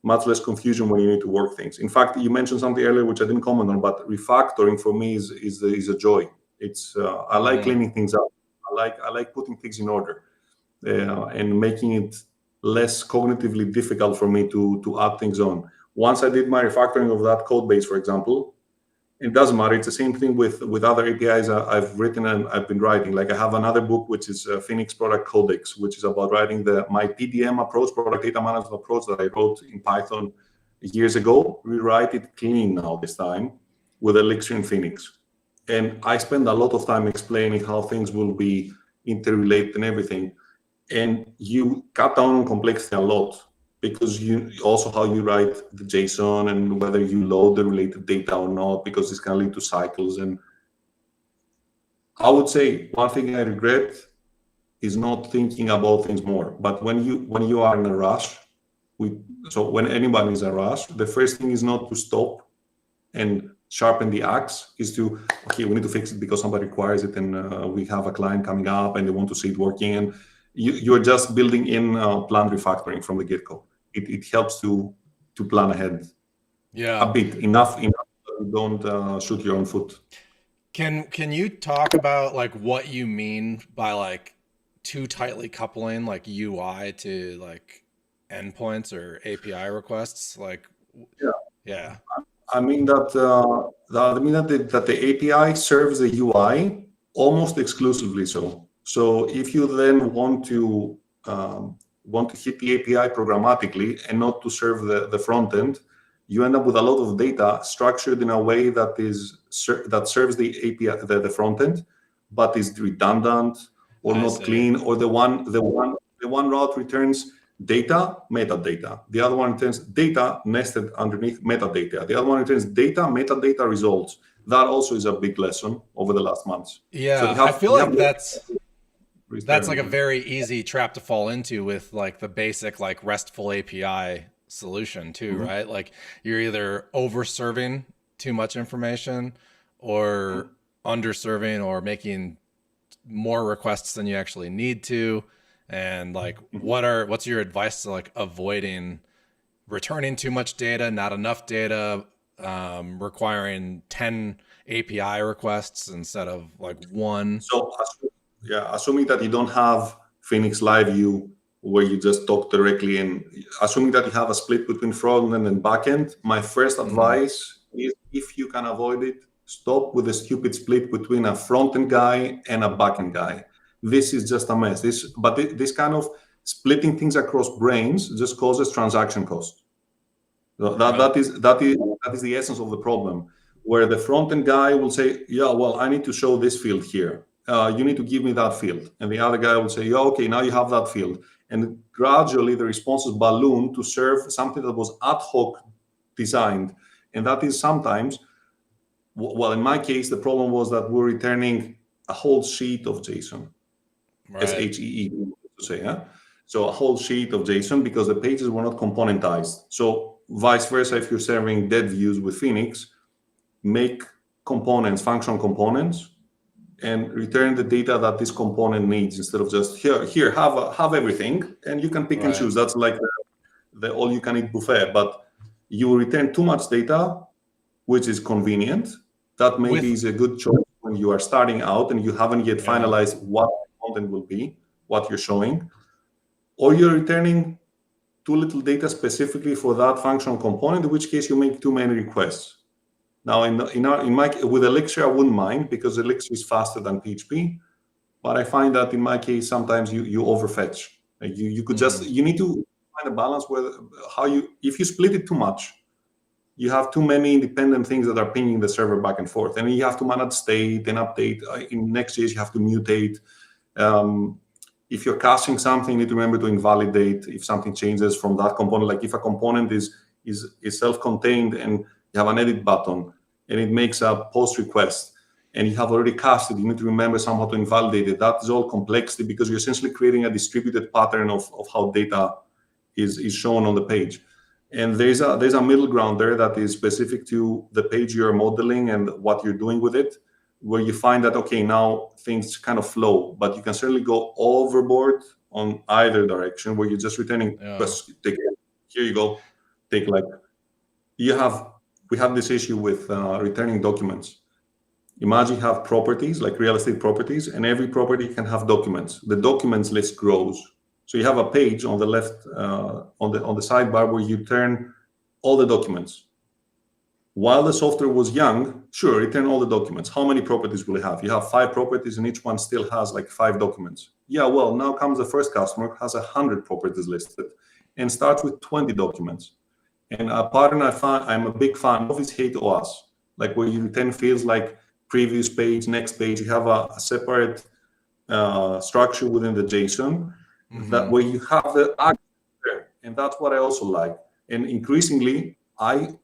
much less confusion when you need to work things. In fact, you mentioned something earlier which I didn't comment on, but refactoring for me is a joy. It's I like cleaning things up. I like putting things in order and making it less cognitively difficult for me to add things on. Once I did my refactoring of that code base, for example, it doesn't matter. It's the same thing with other APIs I've written and I've been writing. Like I have another book, which is Phoenix Product Codex, which is about writing my PDM approach, product data management approach, that I wrote in Python years ago. Rewrite it clean now this time with Elixir and Phoenix. And I spend a lot of time explaining how things will be interrelated and everything. And you cut down on complexity a lot, because you also how you write the JSON and whether you load the related data or not, because this can lead to cycles. And I would say one thing I regret is not thinking about things more. But when you are in a rush, so when anyone is in a rush, the first thing is not to stop and sharpen the axe, is to, okay, we need to fix it because somebody requires it, and we have a client coming up and they want to see it working. And you're just building in planned refactoring from the get-go. It helps to plan ahead. Yeah, a bit enough that you don't shoot your own foot. Can you talk about like what you mean by like too tightly coupling like UI to like endpoints or API requests? Like, yeah. I mean that the API serves the UI almost exclusively. So if you then want to hit the API programmatically and not to serve the front end, you end up with a lot of data structured in a way that serves the API, the front end, but is redundant or not clean, or the one route returns data, metadata. The other one returns data nested underneath metadata. The other one returns data, metadata, results. That also is a big lesson over the last months. Yeah, so I feel like that's like a very easy trap to fall into with like the basic like RESTful API solution too, right? Like you're either over-serving too much information or under-serving or making more requests than you actually need to. And like, what's your advice to like avoiding returning too much data, not enough data, requiring 10 API requests instead of like one? So assuming that you don't have Phoenix Live View where you just talk directly. And assuming that you have a split between front end and back end, my first advice is, if you can avoid it, stop with the stupid split between a front end guy and a back end guy. This is just a mess. This kind of splitting things across brains just causes transaction cost. That is the essence of the problem, where the front end guy will say, yeah, well, I need to show this field here. You need to give me that field. And the other guy will say, yeah, okay, now you have that field. And gradually the responses balloon to serve something that was ad hoc designed. And that is sometimes, well, in my case, the problem was that we're returning a whole sheet of JSON, right. SHEE, to say, yeah? So a whole sheet of JSON, because the pages were not componentized. So vice versa, if you're serving dead views with Phoenix, make components, functional components, and return the data that this component needs, instead of just here have everything, and you can pick and choose. That's like the all-you-can-eat buffet. But you will return too much data, which is convenient. That maybe is a good choice when you are starting out and you haven't yet finalized what content will be, what you're showing, or you're returning too little data specifically for that functional component, in which case you make too many requests. Now, with Elixir, I wouldn't mind, because Elixir is faster than PHP. But I find that in my case, sometimes you overfetch. Like you could you need to find a balance where if you split it too much, you have too many independent things that are pinging the server back and forth, and you have to manage state and update. In Next.js, you have to mutate. If you're caching something, you need to remember to invalidate if something changes from that component. Like if a component is self-contained and you have an edit button and it makes a post request and you have already cached it, you need to remember somehow to invalidate it. That is all complexity, because you're essentially creating a distributed pattern of how data is shown on the page. And there's a middle ground there that is specific to the page you're modeling and what you're doing with it, where you find that, okay, now things kind of flow, but you can certainly go overboard on either direction, where you're just returning, here you go, we have this issue with returning documents. Imagine you have properties, like real estate properties, and every property can have documents. The documents list grows. So you have a page on the left, on the sidebar, where you turn all the documents. While the software was young, sure, return all the documents. How many properties will you have? You have 5 properties, and each one still has like 5 documents. Yeah, well, now comes the first customer, has 100 properties listed, and starts with 20 documents. And a pattern I'm a big fan of is hate OAS, like where you return fields like previous page, next page. You have a separate structure within the JSON, that where you have the action there. And that's what I also like. And increasingly, I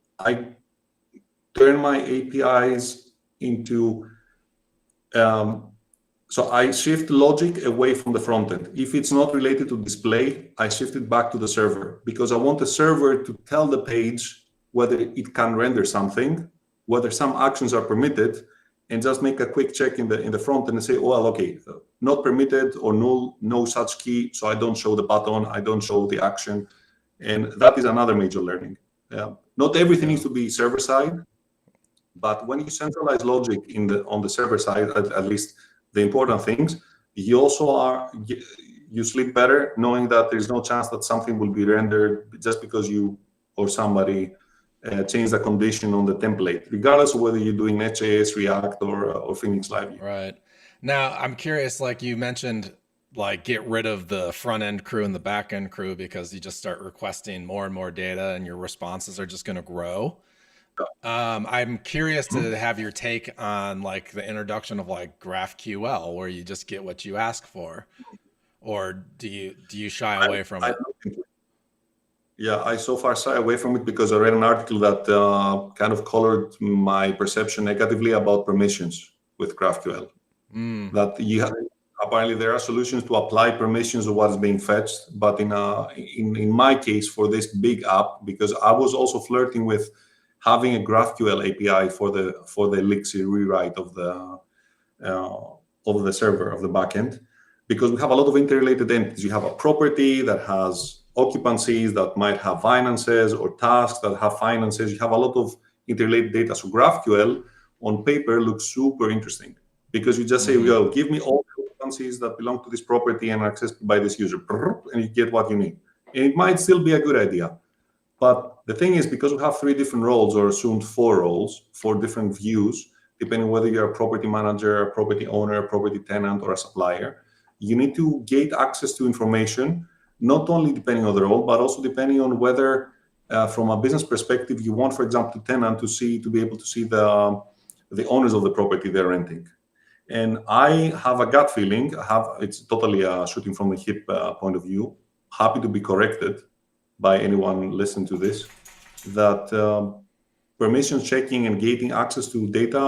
turn my APIs into, so I shift logic away from the front end. If it's not related to display, I shift it back to the server, because I want the server to tell the page whether it can render something, whether some actions are permitted, and just make a quick check in the front end and say, oh, well, okay, not permitted or no such key, so I don't show the button, I don't show the action. And that is another major learning. Not everything needs to be server side, but when you centralize logic on the server side, at least the important things, you sleep better knowing that there's no chance that something will be rendered just because you or somebody change the condition on the template, regardless of whether you're doing Next.js, React, or Phoenix Live. Right. Now, I'm curious, like you mentioned, like get rid of the front end crew and the back end crew, because you just start requesting more and more data and your responses are just going to grow. I'm curious to have your take on like the introduction of like GraphQL, where you just get what you ask for, or do you shy away from it? Yeah, I so far shy away from it because I read an article that kind of colored my perception negatively about permissions with GraphQL. That apparently there are solutions to apply permissions of what is being fetched, but in my case for this big app, because I was also flirting with having a GraphQL API for the Elixir rewrite of the server, of the backend, because we have a lot of interrelated entities. You have a property that has occupancies that might have finances, or tasks that have finances. You have a lot of interrelated data. So GraphQL on paper looks super interesting, because you just say, well, give me all the instances that belong to this property and are accessed by this user, and you get what you need. And it might still be a good idea. But the thing is, because we have 3 different roles, or assumed 4 roles, 4 different views, depending whether you're a property manager, a property owner, a property tenant, or a supplier, you need to gate access to information, not only depending on the role, but also depending on whether, from a business perspective, you want, for example, the tenant to be able to see the owners of the property they're renting. And I have a gut feeling, it's totally shooting from the hip point of view, happy to be corrected by anyone listening to this, that permission checking and gating access to data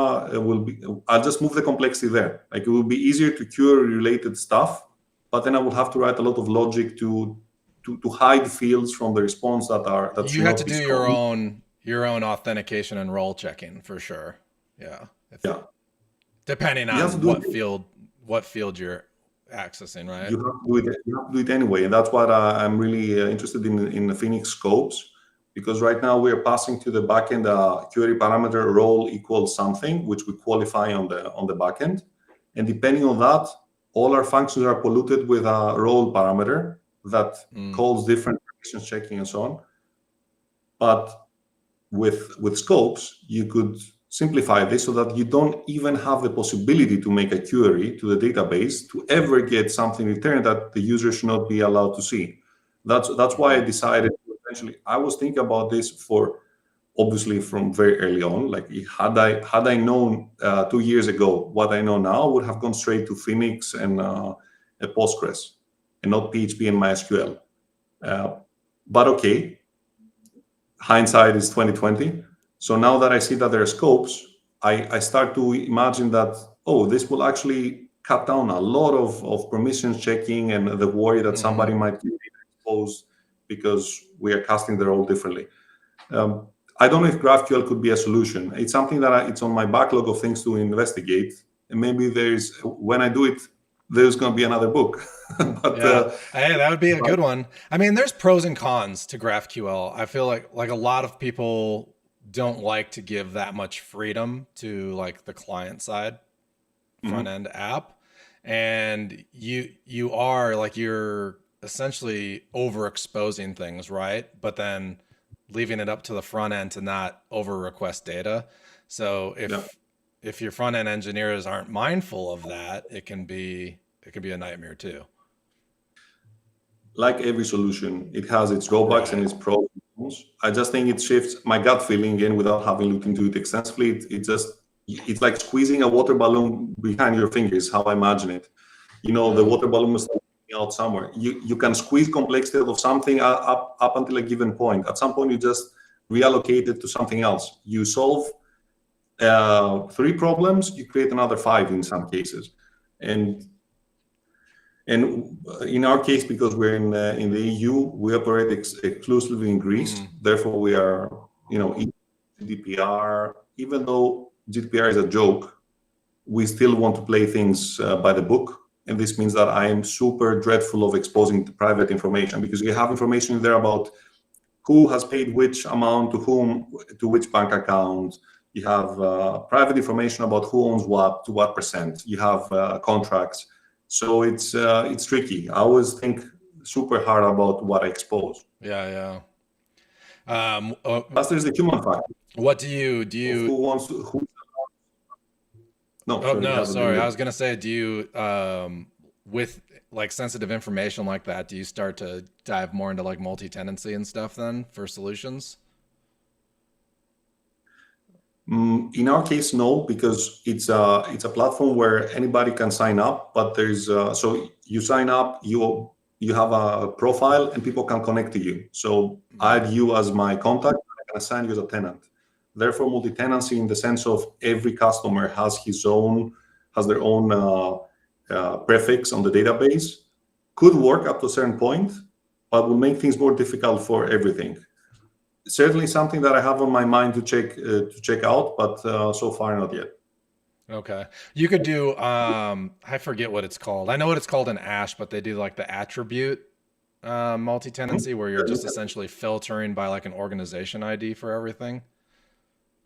I'll just move the complexity there. Like, it will be easier to cure related stuff, but then I will have to write a lot of logic to hide fields from the response that you have to do your own authentication and role checking for sure. Yeah. Depending on what field you're accessing, right? You have to do it anyway, and that's what I'm really interested in the Phoenix scopes, because right now we are passing to the backend query parameter role equals something, which we qualify on the backend, and depending on that, all our functions are polluted with a role parameter that calls different permissions checking and so on. But with scopes, you could simplify this so that you don't even have the possibility to make a query to the database to ever get something returned that the user should not be allowed to see. That's why I decided to essentially, I was thinking about this obviously from very early on. Like, had I known 2 years ago what I know now, I would have gone straight to Phoenix and a Postgres and not PHP and MySQL. But okay, hindsight is 2020. So now that I see that there are scopes, I start to imagine that, this will actually cut down a lot of permissions checking and the worry that somebody might be exposed because we are casting the role differently. I don't know if GraphQL could be a solution. It's something that it's on my backlog of things to investigate. And maybe when I do it, there's going to be another book. But, hey, that would be a good one. I mean, there's pros and cons to GraphQL. I feel like a lot of people don't like to give that much freedom to like the client side front end app, and you're essentially overexposing things, right? But then leaving it up to the front end to not over request data. So if your front end engineers aren't mindful of that, it can be a nightmare too. Like every solution, it has its drawbacks and its pros and cons. I just think it shifts my gut feeling again without having looked into it extensively. It's like squeezing a water balloon behind your fingers, how I imagine it. The water balloon is out somewhere. You can squeeze complexity out of something up until a given point. At some point, you just reallocate it to something else. You solve 3 problems, you create another 5 in some cases. And in our case, because we're in the EU, we operate exclusively in Greece. Therefore, we are, GDPR. Even though GDPR is a joke, we still want to play things by the book. And this means that I am super dreadful of exposing the private information, because you have information in there about who has paid which amount to whom, to which bank account. You have private information about who owns what, to what percent. You have contracts. So it's tricky. I always think super hard about what I expose. Yeah. Plus, there's the human factor. What do you? Who wants to? Who? No, sorry. I was gonna say, do you, with like sensitive information like that, do you start to dive more into like multi-tenancy and stuff then for solutions? In our case, no, because it's a platform where anybody can sign up, but there's so you sign up, you have a profile, and people can connect to you. So I add you as my contact, I can assign you as a tenant. Therefore, multi-tenancy in the sense of every customer has their own prefix on the database could work up to a certain point, but will make things more difficult for everything. Certainly something that I have on my mind to check out, but so far not yet. Okay. You could do, I forget what it's called. I know what it's called in Ash, but they do like the attribute multi-tenancy where you're just essentially filtering by like an organization ID for everything.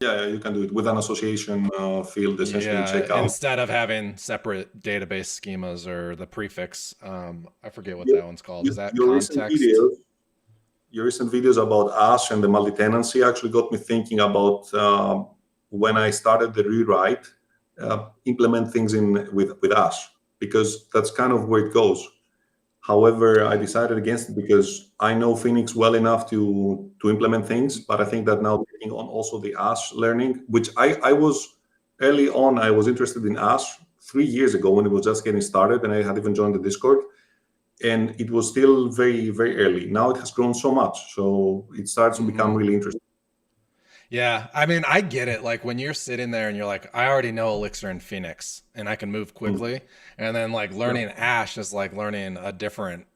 Yeah, you can do it with an association field, essentially check out. Instead of having separate database schemas or the prefix. I forget what that one's called. Is that Your context? Your recent videos about Ash and the multi-tenancy actually got me thinking about when I started the rewrite, implement things with Ash, because that's kind of where it goes. However, I decided against it because I know Phoenix well enough to implement things, but I think that now taking on also the Ash learning, which I was early on, I was interested in Ash 3 years ago when it was just getting started, and I had even joined the Discord, and it was still very, very early. Now it has grown so much, so it starts to become really interesting. Yeah, I mean, I get it. Like when you're sitting there and you're like, I already know Elixir and Phoenix and I can move quickly. And then like learning Ash is like learning a different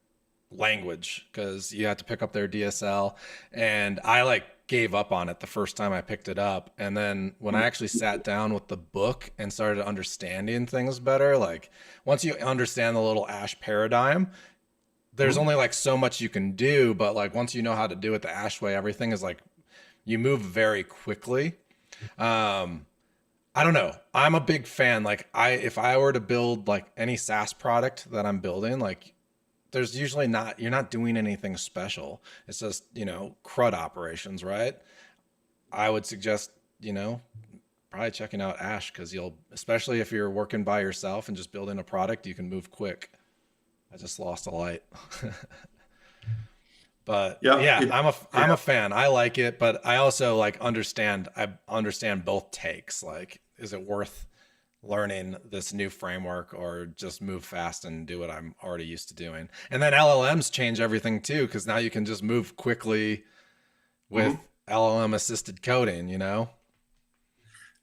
language because you have to pick up their DSL. And I like gave up on it the first time I picked it up. And then when I actually sat down with the book and started understanding things better, like once you understand the little Ash paradigm, there's only like so much you can do. But like once you know how to do it the Ash way, everything is like, you move very quickly. I don't know. I'm a big fan. Like if I were to build like any SaaS product that I'm building, like there's usually you're not doing anything special. It's just, CRUD operations, right? I would suggest, probably checking out Ash because especially if you're working by yourself and just building a product, you can move quick. I just lost a light. But I'm a fan. I like it, but I also I understand both takes. Like, is it worth learning this new framework or just move fast and do what I'm already used to doing? And then LLMs change everything too, because now you can just move quickly with LLM-assisted coding,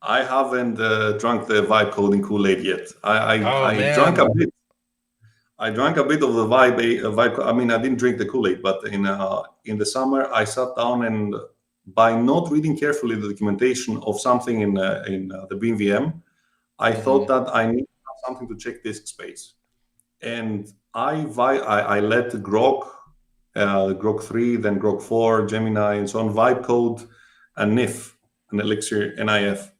I haven't drunk the vibe coding Kool-Aid yet. I drank a bit. I drank a bit of the vibe. I mean, I didn't drink the Kool-Aid, but in the summer, I sat down and by not reading carefully the documentation of something in the Beam VM, I thought that I needed something to check disk space, and I let Grok, Grok 3, then Grok 4, Gemini, and so on vibe code a NIF, an Elixir NIF.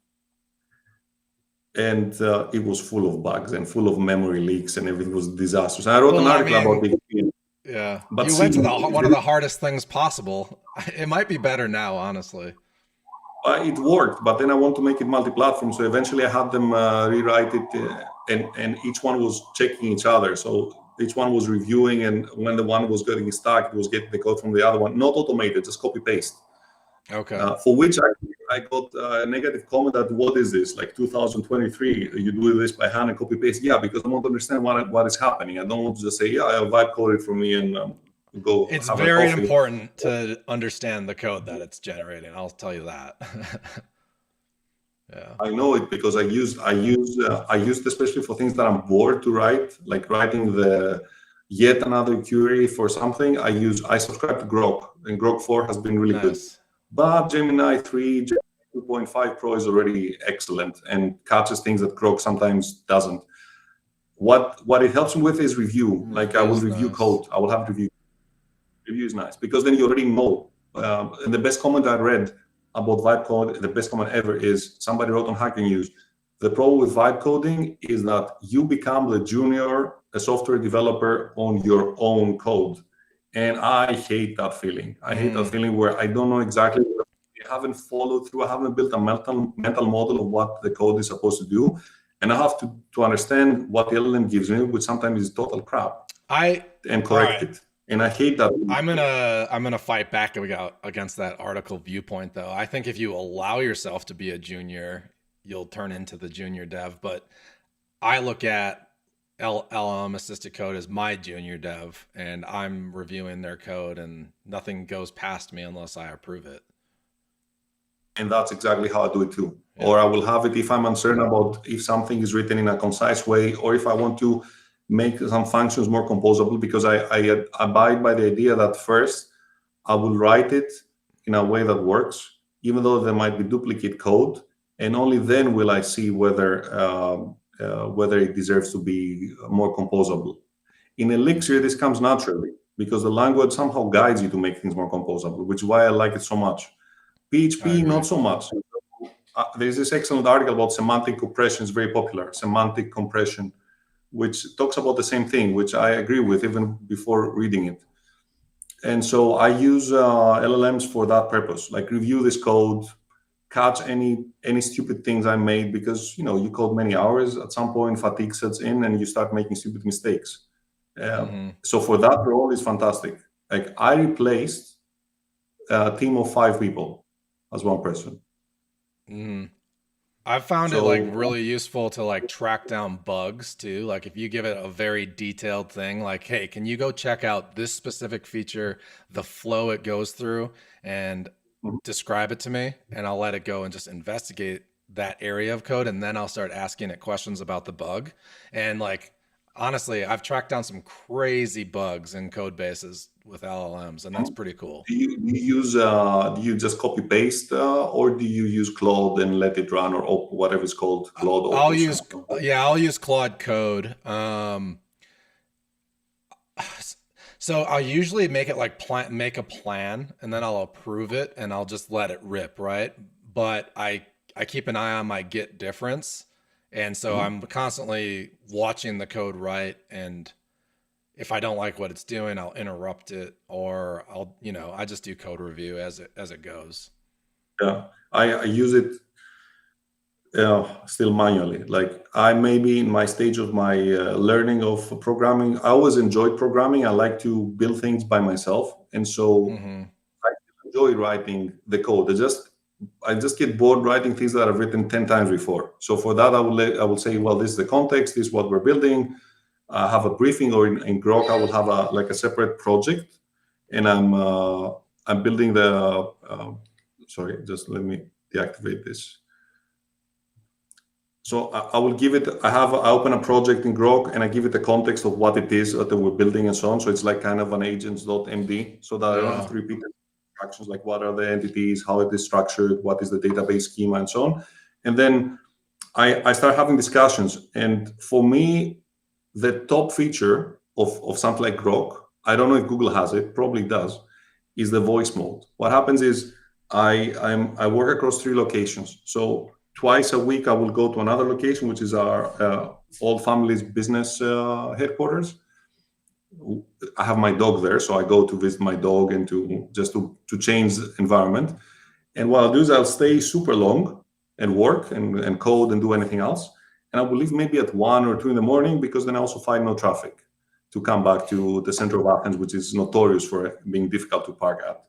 And it was full of bugs and full of memory leaks, and everything was disastrous. I wrote an article about the experience. Yeah, but you went to one of the hardest things possible. It might be better now, honestly. It worked, but then I want to make it multi-platform. So eventually I had them rewrite it, and each one was checking each other. So each one was reviewing, and when the one was getting stuck, it was getting the code from the other one. Not automated, just copy-paste. Okay. For which I got a negative comment that, what is this, like 2023, you do this by hand and copy paste? Yeah, because I want to understand what is happening. I don't want to just say, I'll vibe code it for me and go. It's very important to understand the code that it's generating. I'll tell you that. Yeah. I know it because I use especially for things that I'm bored to write, like writing yet another query for something. I subscribe to Grok, and Grok 4 has been really good. But Gemini 3, Gemini 2.5 Pro is already excellent and catches things that Grok sometimes doesn't. What it helps me with is review. Like I will review code. I will have review. Review is nice because then you already know. And the best comment I read about vibe code, the best comment ever is somebody wrote on Hacker News. The problem with vibe coding is that you become the junior software developer on your own code. And I hate that feeling. I hate that feeling where I don't know exactly, I haven't followed through, I haven't built a mental model of what the code is supposed to do. And I have to understand what the LLM gives me, which sometimes is total crap, and correct it. And I hate that. I'm gonna fight back against that article viewpoint, though. I think if you allow yourself to be a junior, you'll turn into the junior dev. But I look at LLM assisted code as my junior dev, and I'm reviewing their code, and nothing goes past me unless I approve it. And that's exactly how I do it too. Yeah. Or I will have it if I'm uncertain about if something is written in a concise way, or if I want to make some functions more composable, because I abide by the idea that first I will write it in a way that works, even though there might be duplicate code, and only then will I see whether it deserves to be more composable. In Elixir, this comes naturally because the language somehow guides you to make things more composable, which is why I like it so much. PHP, not so much. there's this excellent article about semantic compression. It's very popular, semantic compression, which talks about the same thing, which I agree with even before reading it. And so I use LLMs for that purpose, like review this code, catch any stupid things I made, because you code many hours. At some point, fatigue sets in, and you start making stupid mistakes. So for that role, it's fantastic. Like I replaced a team of 5 people as one person. I've found it like really useful to like track down bugs too. Like if you give it a very detailed thing, like, hey, can you go check out this specific feature, the flow it goes through, and describe it to me, and I'll let it go and just investigate that area of code, and then I'll start asking it questions about the bug. And like, honestly, I've tracked down some crazy bugs in code bases with LLMs, and that's pretty cool. Do you just copy paste, or do you use Claude and let it run, or whatever it's called, Claude? I'll use Claude Code. So I'll usually make it like make a plan, and then I'll approve it, and I'll just let it rip, right? But I keep an eye on my Git difference, and so I'm constantly watching the code write, and if I don't like what it's doing, I'll interrupt it, or I just do code review as it goes. Yeah, I use it still manually. Like I maybe in my stage of my learning of programming, I always enjoyed programming. I like to build things by myself, and so I enjoy writing the code. I just get bored writing things that I've written 10 times before. So for that, I will say, well, this is the context, this is what we're building. I have a briefing, or in Grok, I will have a separate project, and I'm building the. Sorry, just let me deactivate this. So I will give it. I open a project in Grok, and I give it the context of what it is that we're building and so on. So it's like kind of an agents.md, so that I don't have to repeat the instructions, like what are the entities, how it is structured, what is the database schema, and so on. And then I start having discussions. And for me, the top feature of something like Grok, I don't know if Google has it, probably does, is the voice mode. What happens is I work across 3 locations. So twice a week, I will go to another location, which is our old family's business headquarters. I have my dog there, so I go to visit my dog and to change the environment. And what I'll do is I'll stay super long and work and code and do anything else. And I will leave maybe at 1 or 2 in the morning, because then I also find no traffic to come back to the center of Athens, which is notorious for being difficult to park at.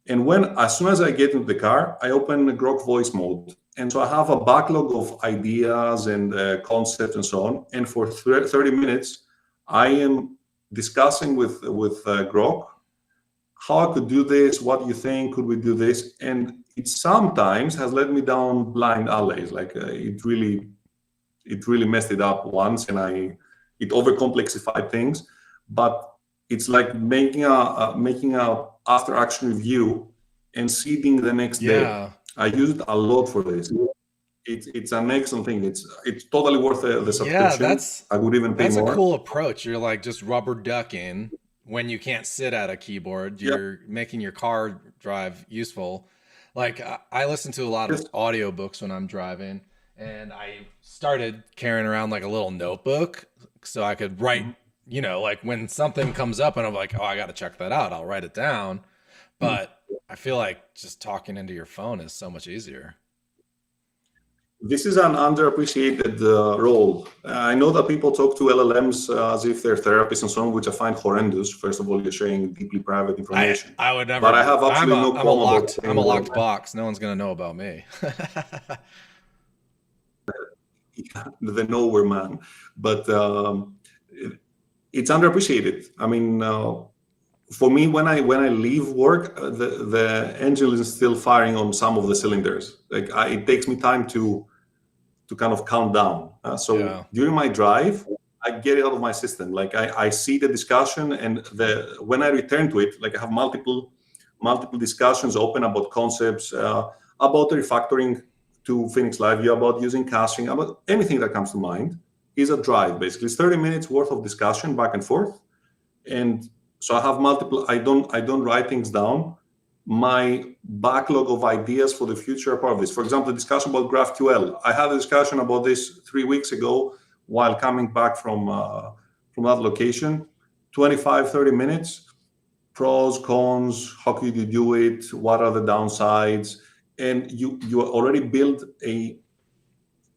And as soon as I get into the car, I open Grok voice mode. And so I have a backlog of ideas and concepts and so on. And for 30 minutes, I am discussing with Grok how I could do this, what do you think, could we do this? And it sometimes has led me down blind alleys. Like it really messed it up once, and it overcomplexified things. But it's like making a after action review and seeding the next day. I use it a lot for this. It's an excellent thing. It's totally worth the subscription. Yeah, I would even pay more. That's a cool approach. You're like just rubber ducking when you can't sit at a keyboard. You're making your car drive useful. Like I listen to a lot of audiobooks when I'm driving, and I started carrying around like a little notebook so I could write, like when something comes up and I'm like, oh, I got to check that out, I'll write it down. But I feel like just talking into your phone is so much easier. This is an underappreciated role. I know that people talk to LLMs as if they're therapists and so on, which I find horrendous. First of all, you're sharing deeply private information. I would never. But I have absolutely no problem. I'm a locked box. No one's going to know about me. The nowhere man. But it's underappreciated. I mean, for me, when I leave work, the engine is still firing on some of the cylinders. Like it takes me time to kind of count down. During my drive, I get it out of my system. Like I see the discussion, and when I return to it, like I have multiple discussions open about concepts, about the refactoring to Phoenix Live View, about using caching, about anything that comes to mind is a drive. Basically, it's 30 minutes worth of discussion back and forth, and so I have multiple. I don't write things down. my backlog of ideas for the future are part of this. For example, the discussion about GraphQL. I had a discussion about this 3 weeks ago while coming back from that location. 25, 30 minutes, pros, cons, how could you do it, what are the downsides, and you already build it's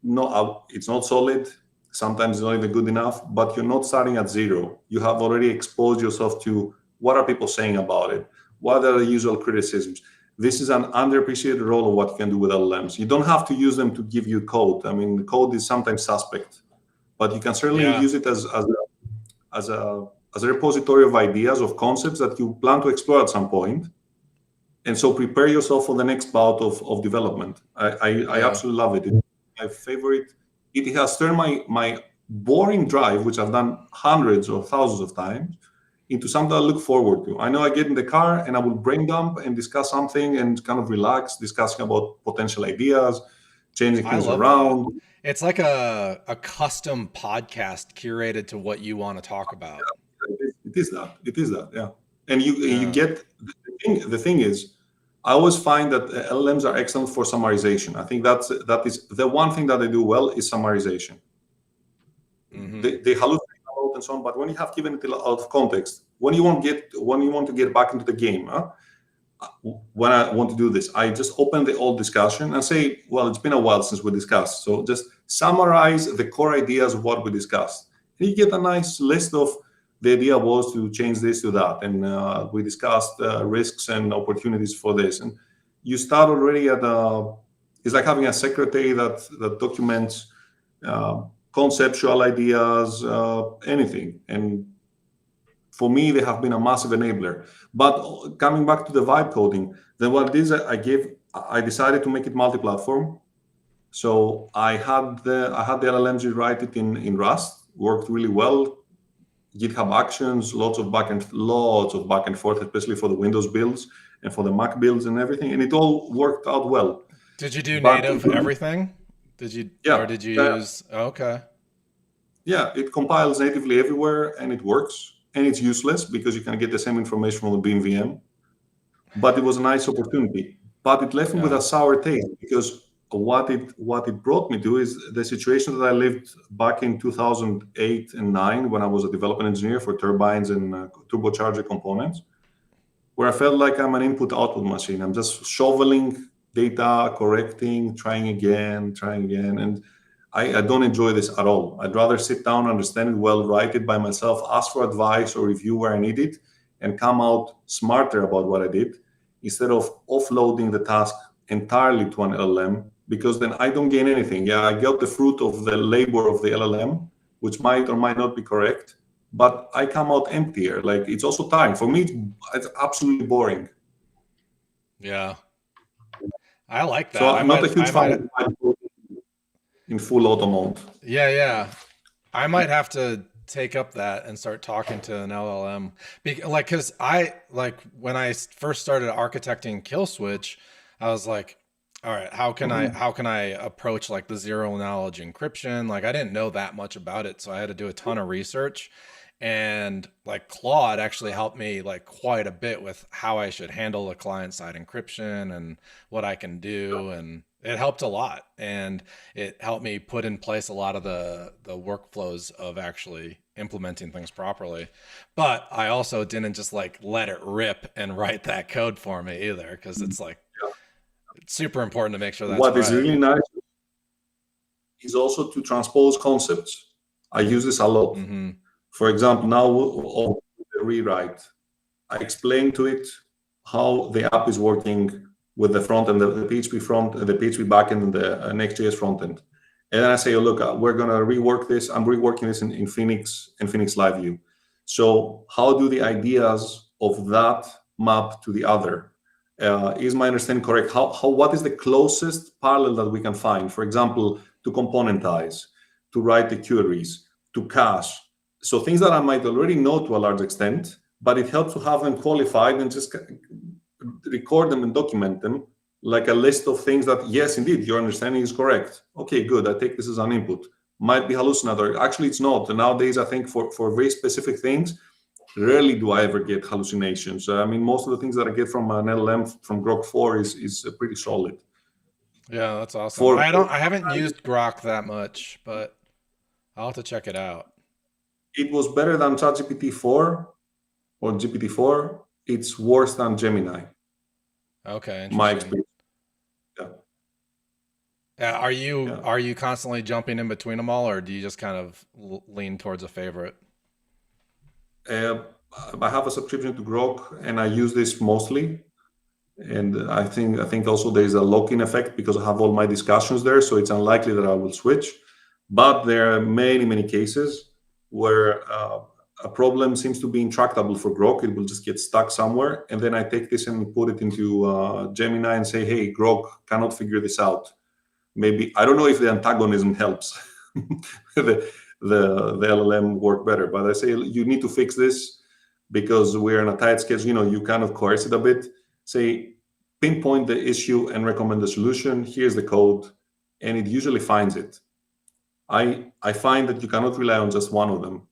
not solid, sometimes it's not even good enough, but you're not starting at zero. You have already exposed yourself to what are people saying about it, what are the usual criticisms. This is an underappreciated role of what you can do with LLMs. You don't have to use them to give you code. I mean, the code is sometimes suspect, but you can certainly use it as a repository of ideas, of concepts that you plan to explore at some point. And so prepare yourself for the next bout of development. I absolutely love it. It's my favorite. It has turned my boring drive, which I've done hundreds or thousands of times, into something I look forward to. I know I get in the car and I will brain dump and discuss something and kind of relax, discussing about potential ideas, changing things around. That. It's like a custom podcast curated to what you want to talk about. It is that, yeah. And you get, the thing is, I always find that LLMs are excellent for summarization. I think that is the one thing that they do well is summarization. Mm-hmm. They hallucinate a lot and so on, but when you have given it out of context, when you want to get back into the game, when I want to do this, I just open the old discussion and say, well, it's been a while since we discussed, so just summarize the core ideas of what we discussed. And you get a nice list of, the idea was to change this to that, and we discussed risks and opportunities for this. And you start already it's like having a secretary that documents conceptual ideas, anything. And for me, they have been a massive enabler. But coming back to the vibe coding, then what it is, I decided to make it multi-platform. So I had the LLMs write it in Rust, worked really well. GitHub Actions, lots of back and forth, especially for the Windows builds and for the Mac builds and everything, and it all worked out well. Did you do native everything? Did you? Yeah. Or did you use? Okay. Yeah, it compiles natively everywhere, and it works. And it's useless because you can get the same information from the Beam VM. But it was a nice opportunity. But it left me with a sour taste, because what it brought me to is the situation that I lived back in 2008 and 9 when I was a development engineer for turbines and turbocharger components, where I felt like I'm an input-output machine. I'm just shoveling data, correcting, trying again, and I don't enjoy this at all. I'd rather sit down, understand it well, write it by myself, ask for advice or review where I need it, and come out smarter about what I did, instead of offloading the task entirely to an LLM, because then I don't gain anything. Yeah, I get the fruit of the labor of the LLM, which might or might not be correct, but I come out emptier. Like, it's also tiring. For me, it's absolutely boring. Yeah. I like that. So I'm not a huge fan in full auto mode. Yeah. I might have to take up that and start talking to an LLM. Because when I first started architecting Kill Switch, I was like, all right, how can I approach like the zero knowledge encryption? Like, I didn't know that much about it, so I had to do a ton of research. And like Claude actually helped me like quite a bit with how I should handle the client side encryption and what I can do. And it helped a lot. And it helped me put in place a lot of the workflows of actually implementing things properly. But I also didn't just like let it rip and write that code for me either, because it's like, it's super important to make sure that's what is really nice is also to transpose concepts. I use this a lot. Mm-hmm. For example, now on the rewrite, I explain to it how the app is working with the front end, the PHP front, the PHP backend, and the Next.js front end. And then I say, oh, look, we're going to rework this. I'm reworking this in Phoenix and Phoenix Live View. So how do the ideas of that map to the other? Is my understanding correct? What is the closest parallel that we can find? For example, to componentize, to write the queries, to cache. So things that I might already know to a large extent, but it helps to have them qualified and just record them and document them like a list of things that, yes, indeed, your understanding is correct. Okay, good. I take this as an input. Might be hallucinatory. Actually, it's not. And nowadays, I think for very specific things, Rarely do I ever get hallucinations. I mean, most of the things that I get from an LLM from Grok 4 is pretty solid. Yeah, that's awesome. For I haven't used Grok that much, but I'll have to check it out. it was better than ChatGPT 4 or GPT-4. It's worse than Gemini. Okay, My interesting. experience. Yeah. Are you constantly jumping in between them all, or do you just kind of lean towards a favorite? Uh, I have a subscription to Grok, and I use this mostly. And I think also there is a lock-in effect because I have all my discussions there, so it's unlikely that I will switch. But there are many cases where a problem seems to be intractable for Grok. It will just get stuck somewhere, and then I take this and put it into Gemini and say, "Hey, Grok cannot figure this out." Maybe I don't know if the antagonism helps the LLM work better, but I say you need to fix this because we're on a tight schedule. You kind of coerce it a bit. Say, pinpoint the issue and recommend the solution. Here's the code, and it usually finds it. I find that you cannot rely on just one of them.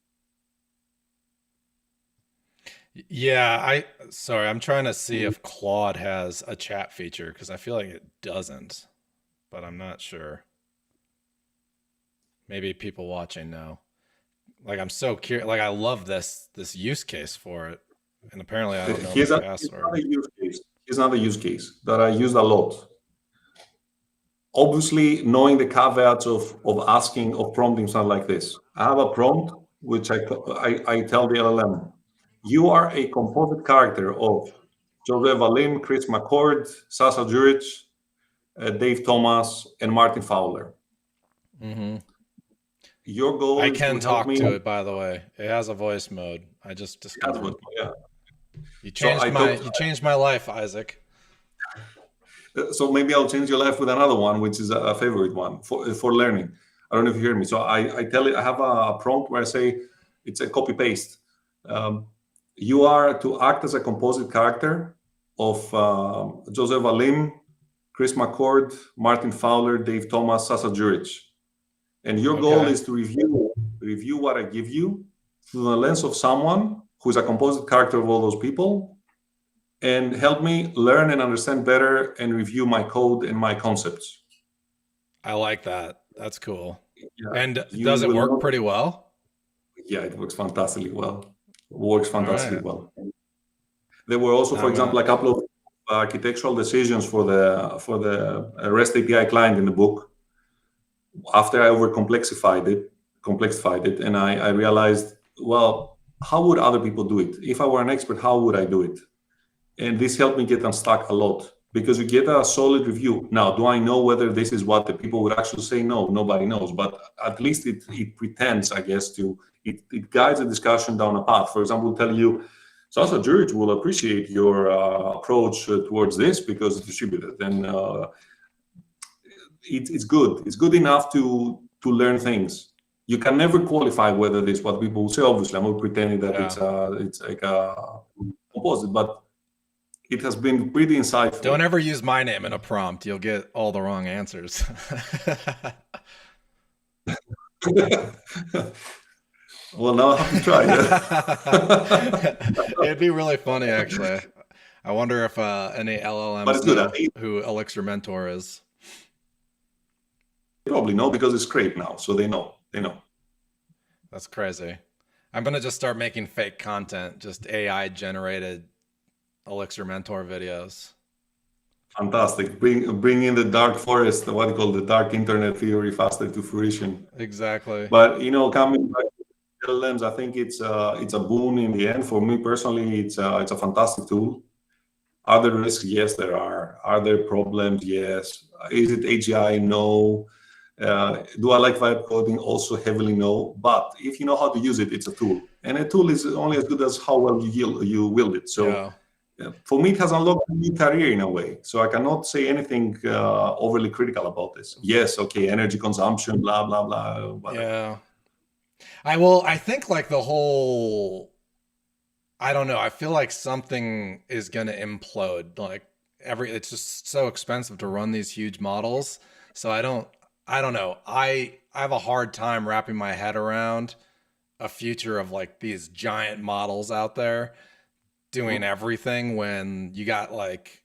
Yeah, sorry, I'm trying to see if Claude has a chat feature because I feel like it doesn't, but I'm not sure. Maybe people watching know. Like I'm so curious. Like I love this use case for it, and apparently I don't know Here's my here's password. another use case. Here's another use case that I use a lot. Obviously, knowing the caveats of prompting something like this. I have a prompt which I tell the LLM, you are a composite character of Joseph Valim, Chris McCord, Sasa Juric, Dave Thomas, and Martin Fowler. Mm-hmm. Your goal I is can to help talk me. to it, by the way. It has a voice mode. I just discovered. Yeah. You changed my life, Isaac. So maybe I'll change your life with another one, which is a favorite one for learning. I don't know if you hear me. So I tell it, I have a prompt where I say, it's a copy paste. You are to act as a composite character of Joseph Valim, Chris McCord, Martin Fowler, Dave Thomas, Sasa Juric. And your goal is to review what I give you through the lens of someone who's a composite character of all those people, and help me learn and understand better and review my code and my concepts. I like that. That's cool. Yeah, and does it work pretty well? Yeah, it works fantastically well. Well. There were also, for example, a couple of architectural decisions for the REST API client in the book. After I complexified it, and I realized, well, how would other people do it? If I were an expert, how would I do it? And this helped me get unstuck a lot because you get a solid review. Now, do I know whether this is what the people would actually say? No, nobody knows. But at least it pretends, I guess, it guides the discussion down a path. For example, tell you, Sasa Juric will appreciate your approach towards this because it's distributed. And it's good. It's good enough to learn things. You can never qualify whether this is what people will say. Obviously, I'm not pretending that it's like a composite, but it has been pretty insightful. Don't ever use my name in a prompt. You'll get all the wrong answers. Well, now I have to try. It'd be really funny, actually. I wonder if any LLMs know who Elixir Mentor is. They probably know because it's Scrape now, so they know. That's crazy. I'm going to just start making fake content, just AI generated Elixir Mentor videos. Fantastic. Bring in the dark forest, what you call the dark internet theory faster to fruition. Exactly. But coming back to LLMs, I think it's a boon in the end. For me personally, it's a fantastic tool. Are there risks? Yes, there are. Are there problems? Yes. Is it AGI? No. Do I like vibe coding? Also heavily no. But if you know how to use it, it's a tool. And a tool is only as good as how well you wield it. So for me, it has unlocked a new career in a way. So I cannot say anything overly critical about this. Yes, okay, energy consumption, blah, blah, blah. Whatever. Yeah. I think like the whole, I don't know. I feel like something is going to implode. Like it's just so expensive to run these huge models. So I don't know. I have a hard time wrapping my head around a future of like these giant models out there doing everything when you got like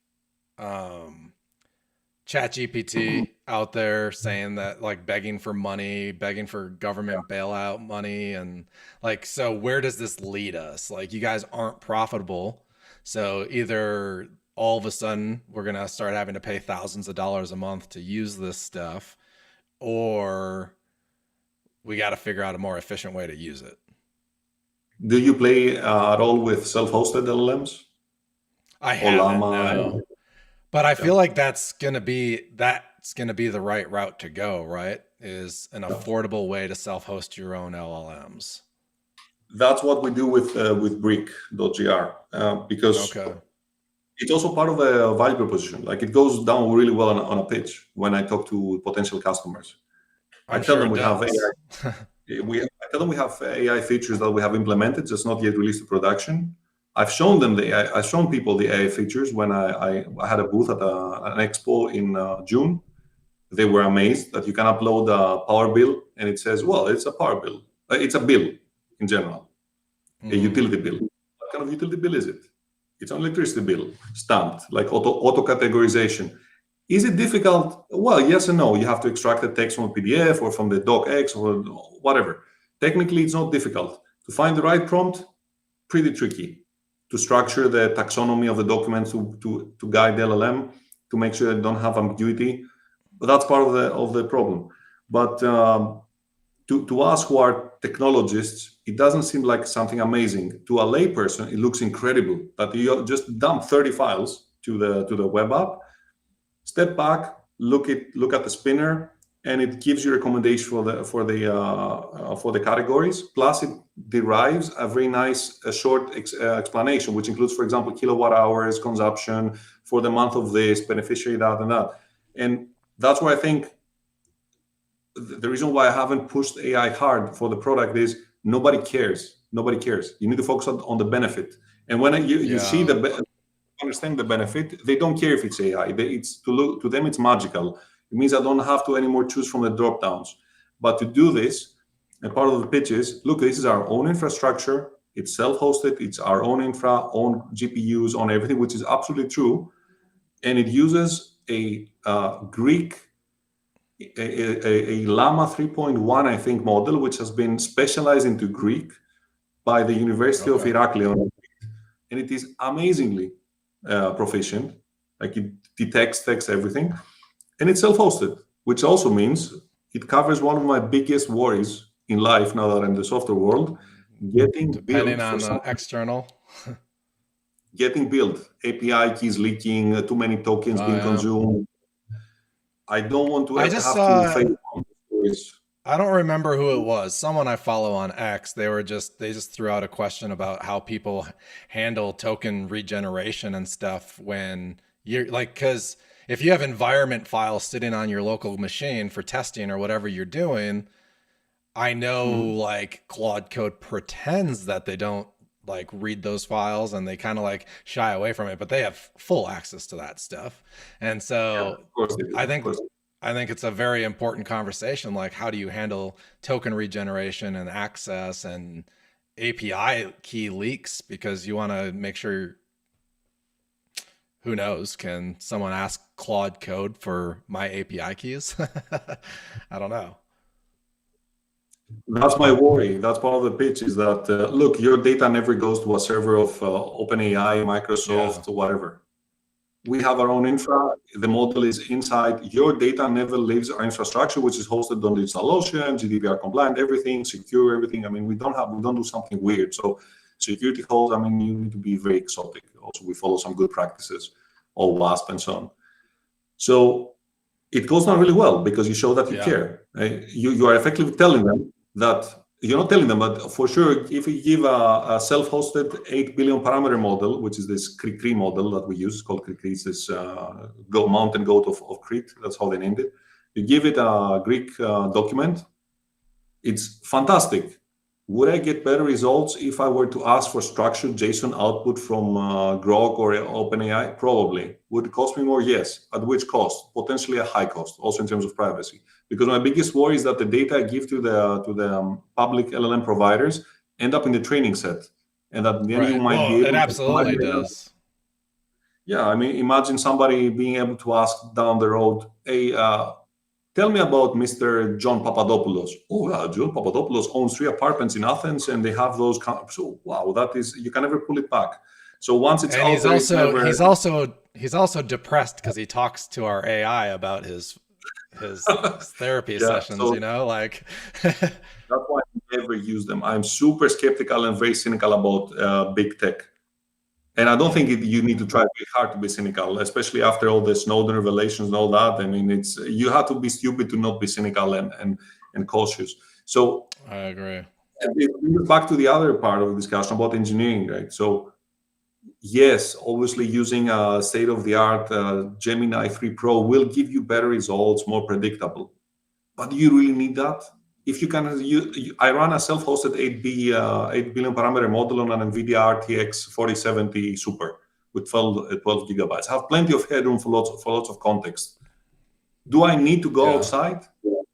ChatGPT out there saying that, like, begging for money, begging for government bailout money, and like, so where does this lead us? Like, you guys aren't profitable, so either all of a sudden we're gonna start having to pay thousands of dollars a month to use this stuff, or we got to figure out a more efficient way to use it. Do you play at all with self-hosted LLMs I or haven't, Llama? no. But I feel like that's gonna be the right route to go, right? Is an affordable way to self-host your own LLMs. That's what we do with Brick.gr because Okay. it's also part of a value proposition. Like, it goes down really well on a pitch when I talk to potential customers. I tell them we have AI. I tell them we have AI features that we have implemented, just not yet released to production. I've shown them I've shown people the AI features when I had a booth at an expo in June. They were amazed that you can upload a power bill and it says, well, it's a power bill. It's a bill in general, a utility bill. What kind of utility bill is it? It's an electricity bill, stamped, like auto categorization. Is it difficult? Well, yes and no. You have to extract the text from a PDF or from the docx or whatever. Technically, it's not difficult. To find the right prompt, pretty tricky. To structure the taxonomy of the documents to guide the LLM, to make sure they don't have ambiguity. But that's part of the problem. But to us who are technologists, it doesn't seem like something amazing. To a layperson, it looks incredible that you just dump 30 files to the web app, step back, look at the spinner, and it gives you recommendations for the categories. Plus, it derives a very nice short explanation, which includes, for example, kilowatt hours consumption for the month of this, beneficiary that and that. And that's where I think the reason why I haven't pushed AI hard for the product is nobody cares. Nobody cares. You need to focus on the benefit. And when you see understand the benefit, they don't care if it's AI. To them, it's magical. It means I don't have to anymore choose from the drop downs. But to do this, and part of the pitch is, look, this is our own infrastructure. It's self-hosted. It's our own infra, own GPUs, on everything, which is absolutely true. And it uses a Greek, a Llama 3.1, I think, model, which has been specialized into Greek by the University of Heraklion. And it is amazingly proficient. Like, it detects text, everything. And it's self-hosted, which also means it covers one of my biggest worries in life now that I'm in the software world, getting depending built on external. Getting built, API keys leaking, too many tokens being consumed. I don't want to have to face stories. I don't remember who it was. Someone I follow on X, they just threw out a question about how people handle token regeneration and stuff when you're like, because if you have environment files sitting on your local machine for testing or whatever you're doing, I know like Claude Code pretends that they don't like read those files and they kind of like shy away from it, but they have full access to that stuff. And so I think it's a very important conversation. Like, how do you handle token regeneration and access and API key leaks? Because you want to make sure, who knows, can someone ask Claude Code for my API keys? I don't know. That's my worry. That's part of the pitch is that, look, your data never goes to a server of OpenAI, Microsoft, or whatever. We have our own infra. The model is inside. Your data never leaves our infrastructure, which is hosted on DigitalOcean, GDPR compliant, everything, secure, everything. I mean, we don't do something weird. So security holes, I mean, you need to be very exotic. Also, we follow some good practices, all WASP and so on. So it goes down really well because you show that you care. You are effectively telling them that, you're not telling them, but for sure, if you give a self-hosted 8 billion parameter model, which is this Crete model that we use, called Crete, it's this mountain goat of Crete, that's how they named it. You give it a Greek document, it's fantastic. Would I get better results if I were to ask for structured JSON output from Grok or OpenAI? Probably. Would it cost me more? Yes. At which cost? Potentially a high cost, also in terms of privacy. because my biggest worry is that the data I give to the public LLM providers end up in the training set, and that then you might be Well, it able absolutely to does. yeah, I mean, imagine somebody being able to ask down the road, hey, tell me about Mr. John Papadopoulos. Oh, yeah, John Papadopoulos owns 3 apartments in Athens, and they have those. So, wow, that is, you can never pull it back. So once it's And out there, it's never. He's also depressed because he talks to our AI about his therapy sessions. So you know, like that's why I never use them. I'm super skeptical and very cynical about big tech. And I don't think you need to try very hard to be cynical, especially after all the Snowden revelations and all that. I mean, you have to be stupid to not be cynical and cautious. So I agree. back to the other part of the discussion about engineering, right? So yes, obviously using a state-of-the-art Gemini 3 Pro will give you better results, more predictable. But do you really need that? If you can, I run a self-hosted 8 billion parameter model on an NVIDIA RTX 4070 Super with 12 gigabytes. I have plenty of headroom for lots of context. Do I need to go outside?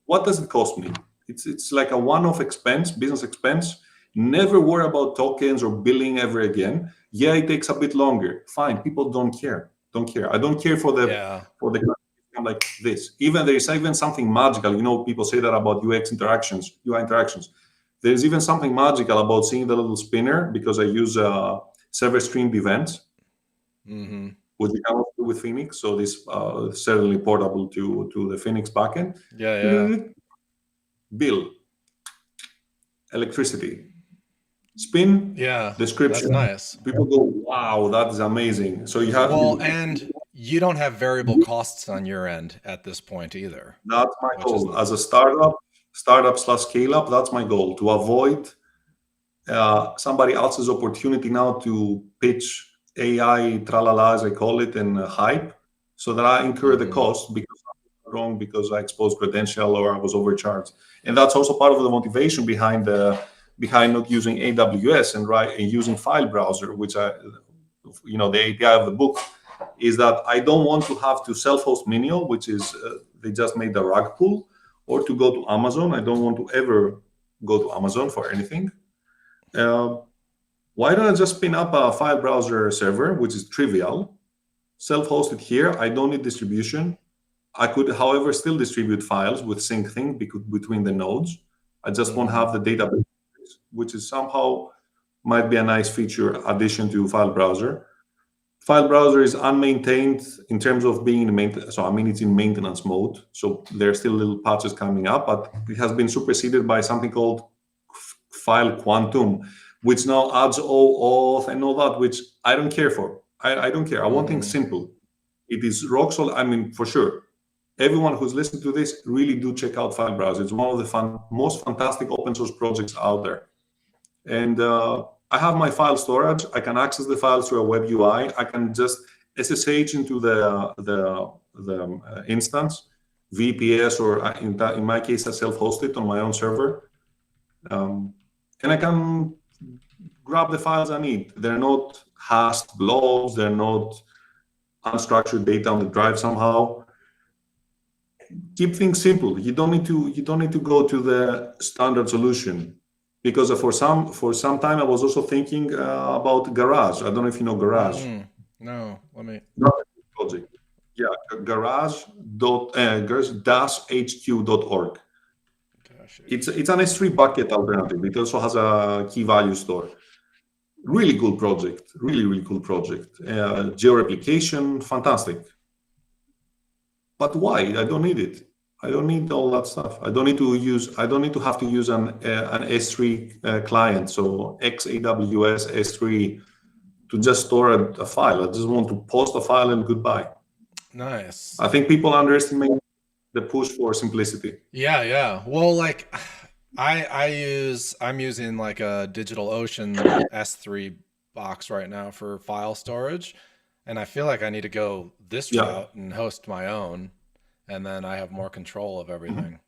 What does it cost me? It's like a one-off expense, business expense. Never worry about tokens or billing ever again. Yeah, it takes a bit longer. Fine, people don't care. I don't care for the like this. There is even something magical. You know, people say that about UI interactions. There's even something magical about seeing the little spinner, because I use server streamed events, which you can also do with Phoenix. So this is certainly portable to the Phoenix backend. Bill, electricity, spin, description. That's nice. People go, wow, that is amazing. So you have and you don't have variable costs on your end at this point either. That's my goal as a startup / scale up. That's my goal, to avoid somebody else's opportunity now to pitch AI tralala, as I call it, and hype, so that I incur the cost because I'm wrong, because I exposed credential or I was overcharged. And that's also part of the motivation behind not using AWS and using file browser, which the API of the book is that I don't want to have to self-host Minio, which is they just made the rug pull, or to go to Amazon. I don't want to ever go to Amazon for anything. Why don't I just spin up a file browser server, which is trivial, self-host it here? I don't need distribution. I could, however, still distribute files with syncing between the nodes. I just won't have the database, which is somehow might be a nice feature addition to file browser. File browser is unmaintained in terms of being in maintenance. So, I mean, it's in maintenance mode. So there are still little patches coming up, but it has been superseded by something called File Quantum, which now adds OAuth and all that, which I don't care for. I don't care. I want things simple. It is rock solid. I mean, for sure. Everyone who's listening to this, really do check out File Browser. It's one of the most fantastic open source projects out there. And I have my file storage. I can access the files through a web UI. I can just SSH into the instance, VPS, or in my case, I self-host it on my own server. And I can grab the files I need. They're not hashed blobs. They're not unstructured data on the drive somehow. Keep things simple. You don't need to go to the standard solution, because for some time I was also thinking about Garage. I don't know if you know Garage. No, let me. Project. Yeah, garage-hq.org. It's an S3 bucket alternative. It also has a key value store. Really cool project. Really cool project. Geo-replication, fantastic. But why? I don't need it. I don't need all that stuff. I don't need to have to use an S3 client, so XAWS S3, to just store a file. I just want to post a file and goodbye. Nice. I think people underestimate the push for simplicity. Yeah. Well, like I'm using like a DigitalOcean S3 box right now for file storage. And I feel like I need to go this route and host my own, and then I have more control of everything.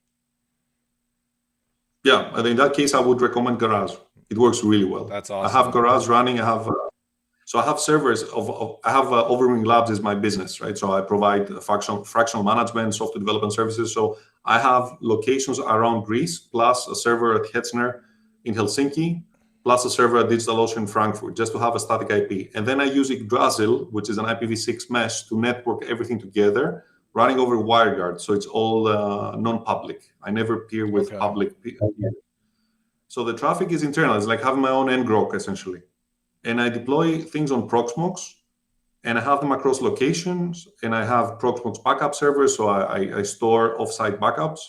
And in that case, I would recommend Garage. It works really well. That's awesome. I have Garage running. I have So I have servers I have Overwing Labs is my business, right? So I provide fractional management, software development services. So I have locations around Greece, plus a server at Hetzner in Helsinki, plus a server at DigitalOcean in Frankfurt, just to have a static IP. And then I use Yggdrasil, which is an IPv6 mesh, to network everything together, running over WireGuard. So it's all non-public. I never peer with public. So the traffic is internal. It's like having my own ngrok, essentially. And I deploy things on Proxmox, and I have them across locations, and I have Proxmox backup servers, so I store offsite backups,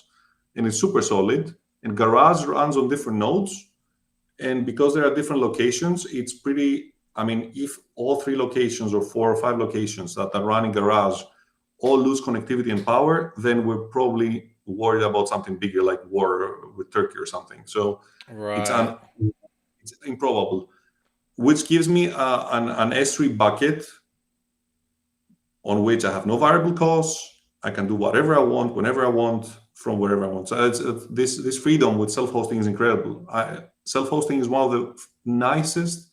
and it's super solid. And Garage runs on different nodes, and because there are different locations, it's pretty, I mean, if all 3 locations or 4 or 5 locations that are running Garage all lose connectivity and power, then we're probably worried about something bigger, like war with Turkey or something. So it's improbable. Which gives me an S3 bucket on which I have no variable costs. I can do whatever I want, whenever I want, from wherever I want. So this freedom with self-hosting is incredible. Self-hosting is one of the nicest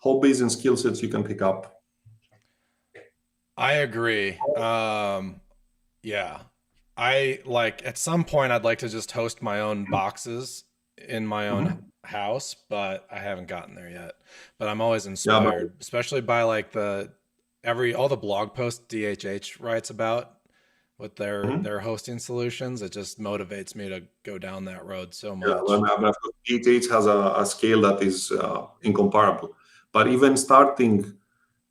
hobbies and skill sets you can pick up. I agree. Yeah. I like at some point I'd like to just host my own boxes in my own house, but I haven't gotten there yet. But I'm always inspired, especially by like all the blog posts DHH writes about with their hosting solutions. It just motivates me to go down that road so much. But DHH has a scale that is incomparable. But even starting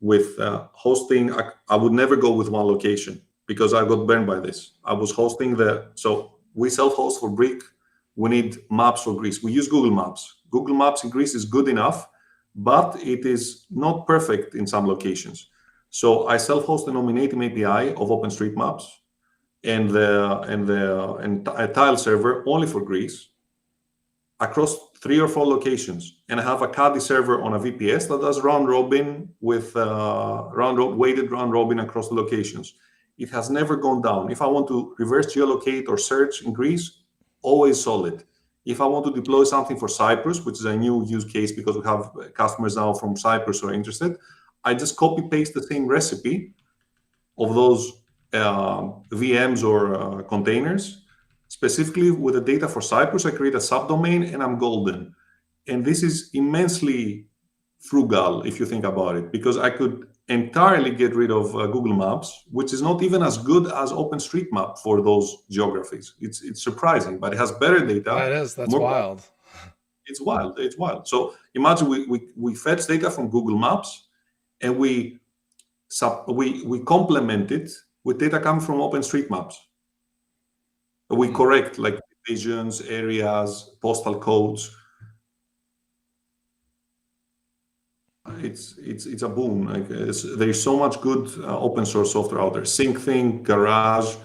with hosting, I would never go with one location because I got burned by this. I was hosting so we self-host for Brick. We need maps for Greece. We use Google Maps. Google Maps in Greece is good enough, but it is not perfect in some locations. So I self-host a nominating API of OpenStreetMaps and a tile server only for Greece across 3 or 4 locations. And I have a Caddy server on a VPS that does round robin with weighted round robin across the locations. It has never gone down. If I want to reverse geolocate or search in Greece, always solid. If I want to deploy something for Cyprus, which is a new use case because we have customers now from Cyprus who are interested, I just copy paste the same recipe of those VMs or containers. Specifically with the data for Cyprus, I create a subdomain and I'm golden. And this is immensely frugal if you think about it, because I could entirely get rid of Google Maps, which is not even as good as OpenStreetMap for those geographies. It's surprising, but it has better data. That's wild. It's wild. So imagine we fetch data from Google Maps and we complement it with data coming from OpenStreetMaps. We correct like divisions, areas, postal codes. It's a boom. Like there is so much good open source software out there. SyncThing, Garage.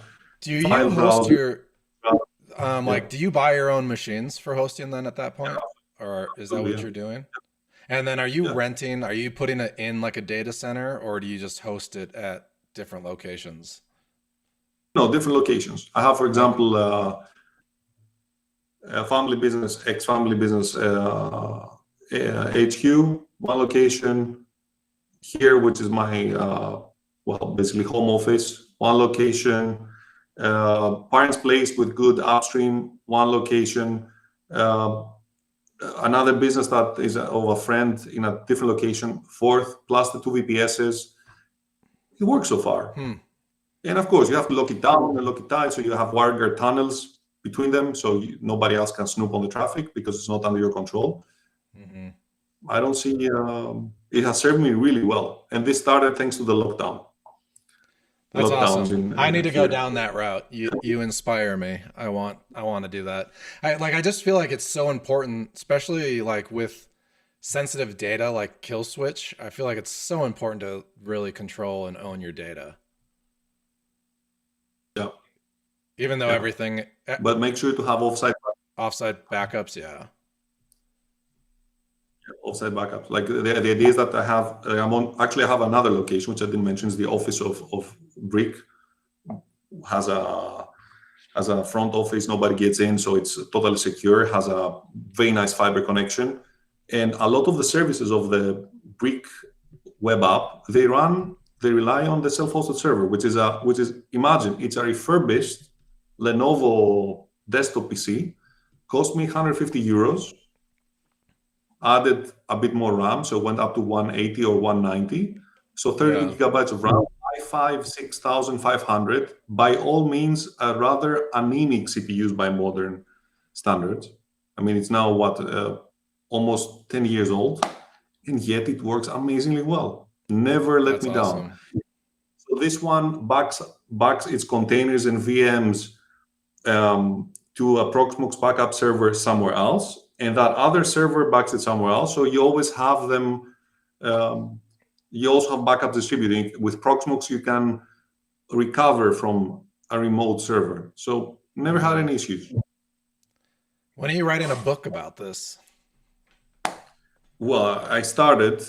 Do you host your do you buy your own machines for hosting then at that point, or is that what you're doing? And then are you renting? Are you putting it in like a data center, or do you just host it at different locations? No, different locations. I have, for example, a family business, ex-family business HQ. One location here, which is my basically home office. One location, parents' place with good upstream. One location, another business that is of a friend in a different location. 4th, plus the 2 VPSs. It works so far. And of course, you have to lock it down and lock it tight, so you have WireGuard tunnels between them, so nobody else can snoop on the traffic because it's not under your control. I don't see it has served me really well, and this started thanks to the lockdown. That's awesome. I need to go down that route. You inspire me. I want to do that. I just feel like it's so important, especially like with sensitive data like kill switch. I feel like it's so important to really control and own your data. Yeah. Even though everything. But make sure to have offsite backups. Yeah. Offsite backups. Like the idea is that I have, I have another location, which I didn't mention, is the office of Brick. Has a front office, nobody gets in, so it's totally secure, has a very nice fiber connection. And a lot of the services of the Brick web app, they rely on the self-hosted server, which is imagine it's a refurbished Lenovo desktop PC, cost me 150 euros, added a bit more RAM, so it went up to 180 or 190. So 30 gigabytes of RAM, i5 6500, by all means, a rather anemic CPU by modern standards. I mean, it's now almost 10 years old, and yet it works amazingly well. Never let me down. So this one backs its containers and VMs to a Proxmox backup server somewhere else, and that other server backs it somewhere else. So you always have them. You also have backup distributing. With Proxmox, you can recover from a remote server. So never had any issues. When are you writing a book about this? Well, I started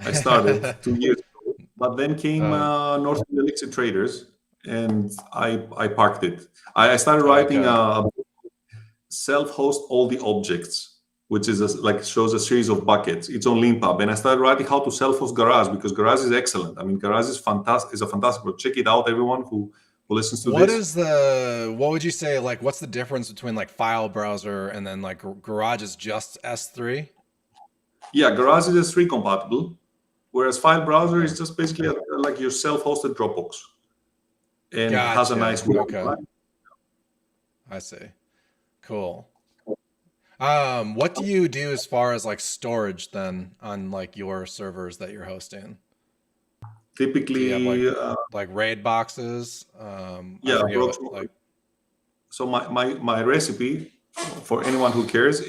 2 years ago, but then came Northern Elixir Traders, and I parked it. I started writing a self-host all the objects, which is shows a series of buckets. It's on Leanpub, and I started writing how to self-host Garage, because Garage is excellent. I mean, Garage is fantastic. Is a fantastic book. Check it out, everyone who listens to this. What would you say, what's the difference between file browser and then Garage is just S3? Yeah, Garage is S3 compatible, whereas file browser is just basically like your self-hosted Dropbox, and has a nice web. Okay. I see. Cool. What do you do as far as storage then on your servers that you're hosting? Typically, RAID boxes. So my recipe, for anyone who cares,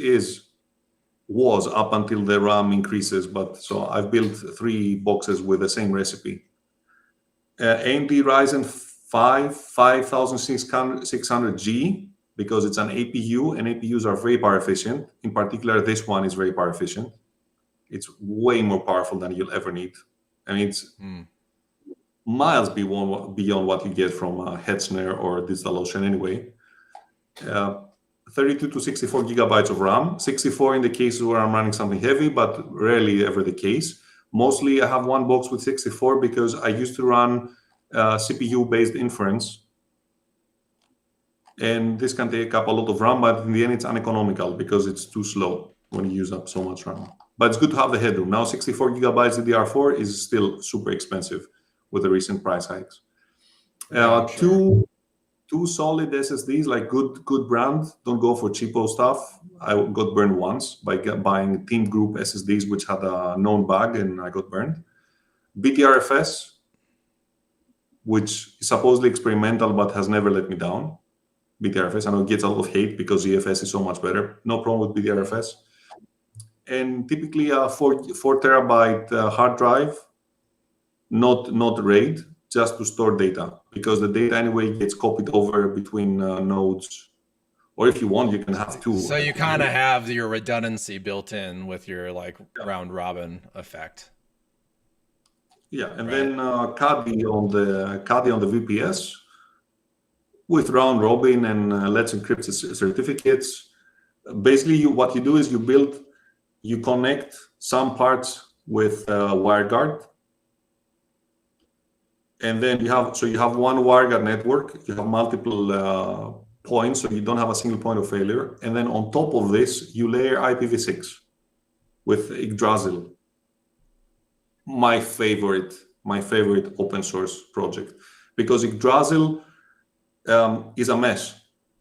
was up until the RAM increases, but so I've built 3 boxes with the same recipe. AMD Ryzen 5 5600G, because it's an APU, and APUs are very power efficient. In particular, this one is very power efficient. It's way more powerful than you'll ever need. I mean, it's miles beyond what you get from Hetzner or DigitalOcean anyway. 32 to 64 gigabytes of RAM. 64 in the cases where I'm running something heavy, but rarely ever the case. Mostly I have one box with 64 because I used to run CPU-based inference. And this can take up a lot of RAM, but in the end it's uneconomical because it's too slow when you use up so much RAM. But it's good to have the headroom. Now 64 gigabytes DDR4 is still super expensive with the recent price hikes. Two solid SSDs, good brand. Don't go for cheapo stuff. I got burned once by buying Team Group SSDs, which had a known bug, and I got burned. BTRFS, which is supposedly experimental but has never let me down. BTRFS, I know it gets a lot of hate because ZFS is so much better. No problem with BTRFS. And typically a 4 terabyte hard drive, not RAID, just to store data, because the data anyway gets copied over between nodes. Or if you want, you can have 2. So you kind of have your redundancy built in with your round robin effect. Yeah, and then Caddy on the VPS with round robin and Let's Encrypt certificates. Basically, what you do is you connect some parts with WireGuard. And then you have one WireGuard network. You have multiple points, so you don't have a single point of failure. And then on top of this, you layer IPv6 with Yggdrasil. My favorite open source project, because Yggdrasil is a mesh.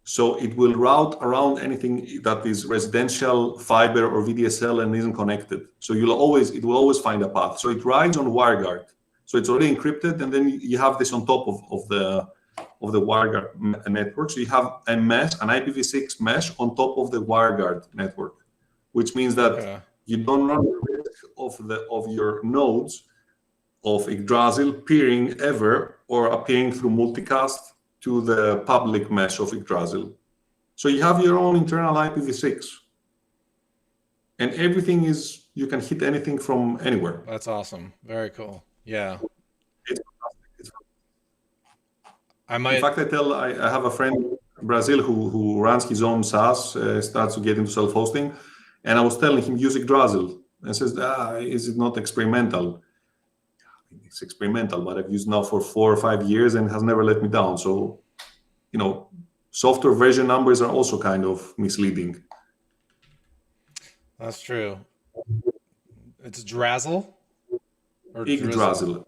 So it will route around anything that is residential, fiber, or VDSL and isn't connected. So it will always find a path. So it rides on WireGuard. So it's already encrypted, and then you have this on top of the WireGuard network. So you have a mesh, an IPv6 mesh on top of the WireGuard network, which means that you don't run the risk of your nodes of Yggdrasil peering ever or appearing through multicast to the public mesh of Yggdrasil. So you have your own internal IPv6, and everything you can hit anything from anywhere. That's awesome. Very cool. Yeah. It's fantastic. In fact, I have a friend in Brazil who runs his own SaaS, starts to get into self-hosting, and I was telling him use Yggdrasil, and says, is it not experimental? it's experimental, but I've used now for 4 or 5 years and has never let me down. So, software version numbers are also kind of misleading. That's true. It's Drazzle or Yggdrasil.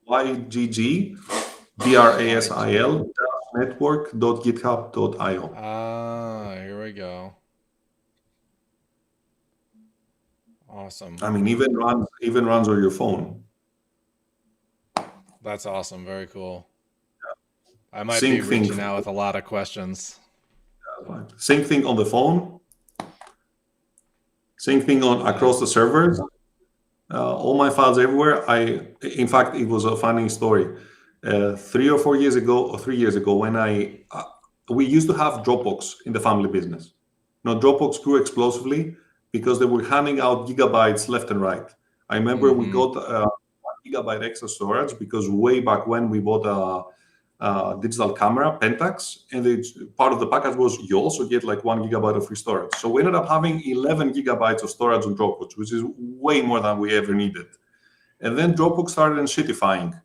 YGGDRASIL network.github.io. Here we go. Awesome. I mean, even runs on your phone. That's awesome. Very cool. I might be reaching out with a lot of questions. Same thing on the phone. Same thing on across the servers. All my files everywhere. In fact, it was a funny story. 3 or 4 years ago, or 3 years ago, when we used to have Dropbox in the family business. Dropbox grew explosively because they were handing out gigabytes left and right. I remember we got 1 gigabyte extra storage because way back when we bought a digital camera, Pentax, and part of the package was you also get like 1 gigabyte of free storage. So we ended up having 11 gigabytes of storage on Dropbox, which is way more than we ever needed. And then Dropbox started shitifying,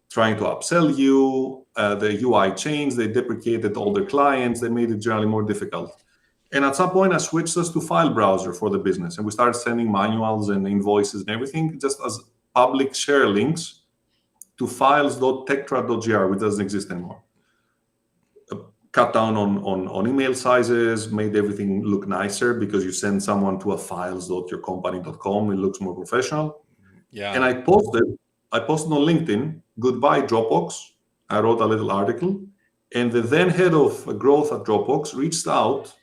trying to upsell you. The UI changed, they deprecated all their clients, they made it generally more difficult. And at some point, I switched us to file browser for the business, and we started sending manuals and invoices and everything just as public share links to files.tectra.gr, which doesn't exist anymore. Cut down on email sizes, made everything look nicer because you send someone to a files.yourcompany.com, it looks more professional. Yeah. And I posted on LinkedIn, goodbye Dropbox. I wrote a little article, and the then head of growth at Dropbox reached out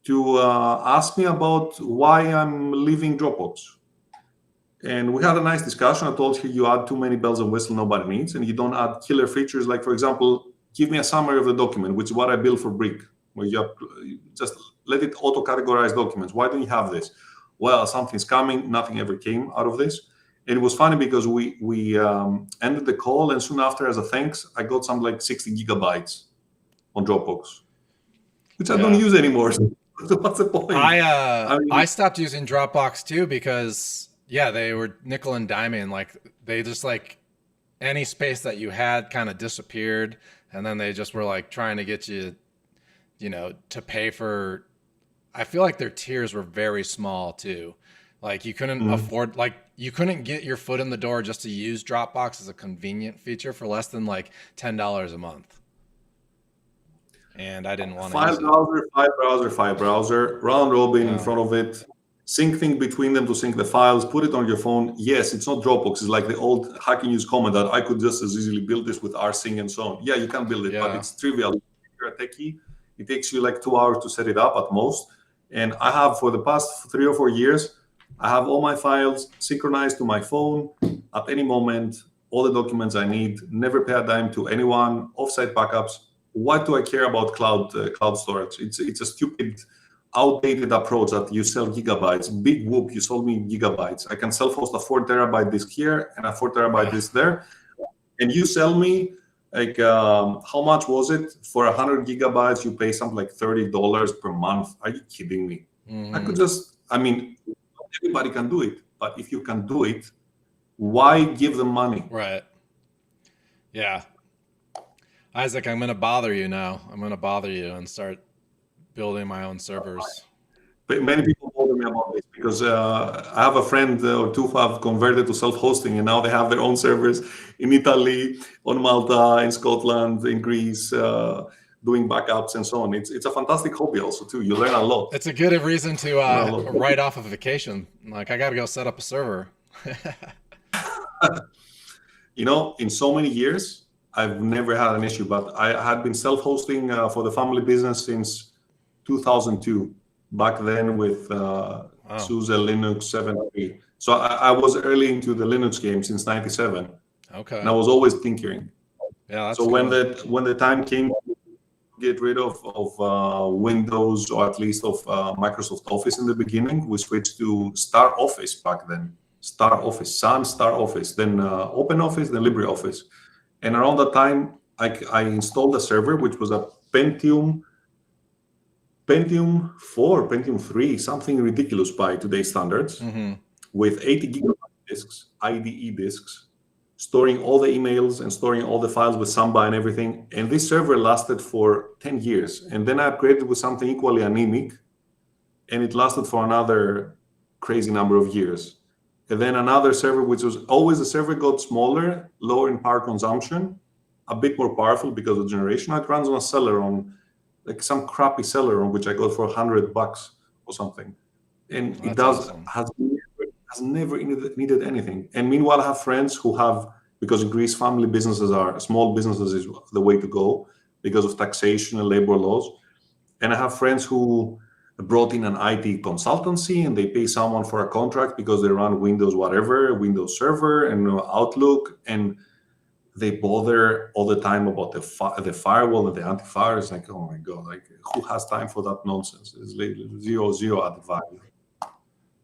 to ask me about why I'm leaving Dropbox. And we had a nice discussion. I told him you add too many bells and whistles nobody needs, and you don't add killer features like, for example, give me a summary of the document, which is what I built for Brick, where you just let it auto-categorize documents. Why don't you have this? Well, something's coming. Nothing ever came out of this. And it was funny because we ended the call, and soon after, as a thanks, I got some like 60 gigabytes on Dropbox, which I don't use anymore. So what's the point? I stopped using Dropbox too because they were nickel and diming. Like they just like any space that you had kind of disappeared, and then they just were like trying to get you, to pay for. I feel like their tiers were very small too. Like you couldn't afford, like you couldn't get your foot in the door just to use Dropbox as a convenient feature for less than like $10 a month. And I didn't want to use it. File browser, round robin in front of it, sync thing between them to sync the files, put it on your phone. Yes, it's not Dropbox. It's like the old hacking news comment that I could just as easily build this with rsync and so on. Yeah, you can build it, but it's trivial. If you're a techie, it takes you like 2 hours to set it up at most. And I have, for the past 3 or 4 years, I have all my files synchronized to my phone at any moment, all the documents I need, never pay a dime to anyone, offsite backups. What do I care about cloud storage? It's a stupid, outdated approach that you sell gigabytes. Big whoop, you sold me gigabytes. I can self-host a 4 terabyte disk here and a 4 terabyte disk there. And you sell me, like, how much was it? For 100 gigabytes, you pay something like $30 per month. Are you kidding me? I could just, everybody can do it. But if you can do it, why give them money? Right. Yeah. Isaac, I'm going to bother you now. I'm going to bother you and start building my own servers. But many people bother me about this because I have a friend or two who have converted to self-hosting, and now they have their own servers in Italy, on Malta, in Scotland, in Greece, doing backups and so on. It's a fantastic hobby also too. You learn a lot. It's a good reason to write off a vacation. Like I got to go set up a server. In so many years, I've never had an issue, but I had been self-hosting for the family business since 2002, back then with SUSE Linux 7.3. So I was early into the Linux game since 97. Okay. And I was always tinkering. Yeah. That's so cool. when the time came to get rid of Windows, or at least of Microsoft Office in the beginning, we switched to Star Office back then. Star Office, Sun Star Office, then OpenOffice, then LibreOffice. And around that time, I installed a server, which was a Pentium 4, Pentium 3, something ridiculous by today's standards, with 80 gigabyte disks, IDE disks, storing all the emails and storing all the files with Samba and everything. And this server lasted for 10 years. And then I upgraded with something equally anemic, and it lasted for another crazy number of years. And then another server, which was always the server got smaller, lower in power consumption, a bit more powerful because of generation. It runs on a Celeron, like some crappy Celeron, which I got for $100 or something. And That's it does awesome. has never needed anything. And meanwhile, I have friends who have, because in Greece, small businesses is the way to go because of taxation and labor laws. And I have friends who brought in an IT consultancy and they pay someone for a contract because they run Windows Windows Server and Outlook, and they bother all the time about the firewall and the antivirus. It's like, oh my God, like who has time for that nonsense? It's like zero added value.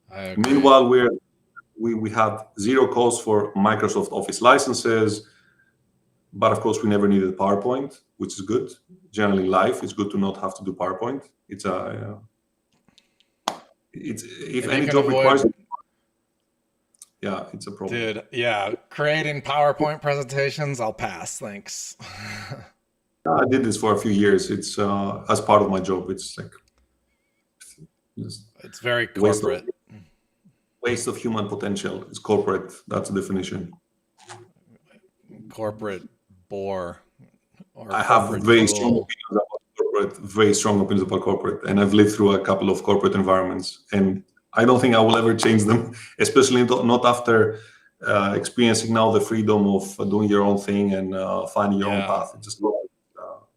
I agree. Meanwhile, we have zero cost for Microsoft Office licenses, but of course we never needed PowerPoint, which is good. Generally, in life, it's good to not have to do PowerPoint. If any job requires it, yeah, it's a problem. Dude, yeah, creating PowerPoint presentations, I'll pass, thanks. I did this for a few years. It's as part of my job. It's like it's very corporate. Waste of human potential. It's corporate. That's the definition. Corporate bore. I have very strong opinions about corporate, and I've lived through a couple of corporate environments, and I don't think I will ever change them, especially not after experiencing now the freedom of doing your own thing and finding your own path. It's just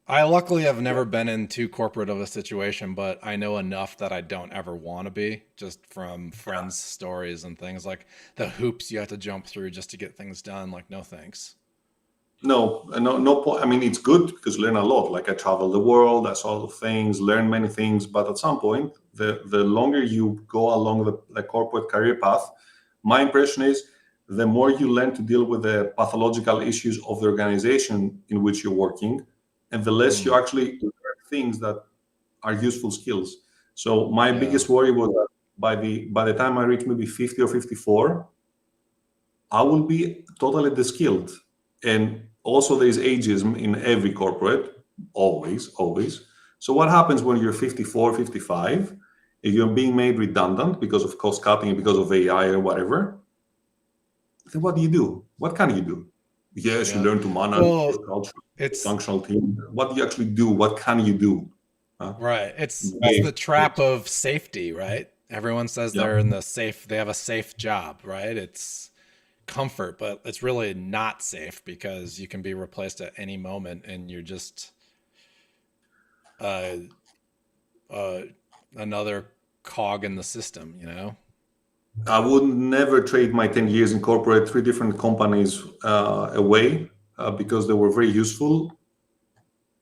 I luckily have never been in too corporate of a situation, but I know enough that I don't ever want to be, just from friends' stories and things, like the hoops you have to jump through just to get things done. Like, no thanks. No. I mean, it's good because you learn a lot. Like I travel the world, I saw things, learn many things. But at some point, the longer you go along the corporate career path, my impression is the more you learn to deal with the pathological issues of the organization in which you're working, and the less you actually learn things that are useful skills. So my biggest worry was that by the time I reach maybe 50 or 54, I will be totally de-skilled. And also there's ageism in every corporate, always. So what happens when you're 54, 55, if you're being made redundant because of cost cutting, because of AI or whatever, then what do you do? What can you do? Yes, you learn to manage culture, functional team. What do you actually do? What can you do? Right. It's the trap of safety, right? Everyone says they're in they have a safe job, right? It's comfort, but it's really not safe because you can be replaced at any moment and you're just another cog in the system, you know? I would never trade my 10 years in corporate, 3 different companies away because they were very useful,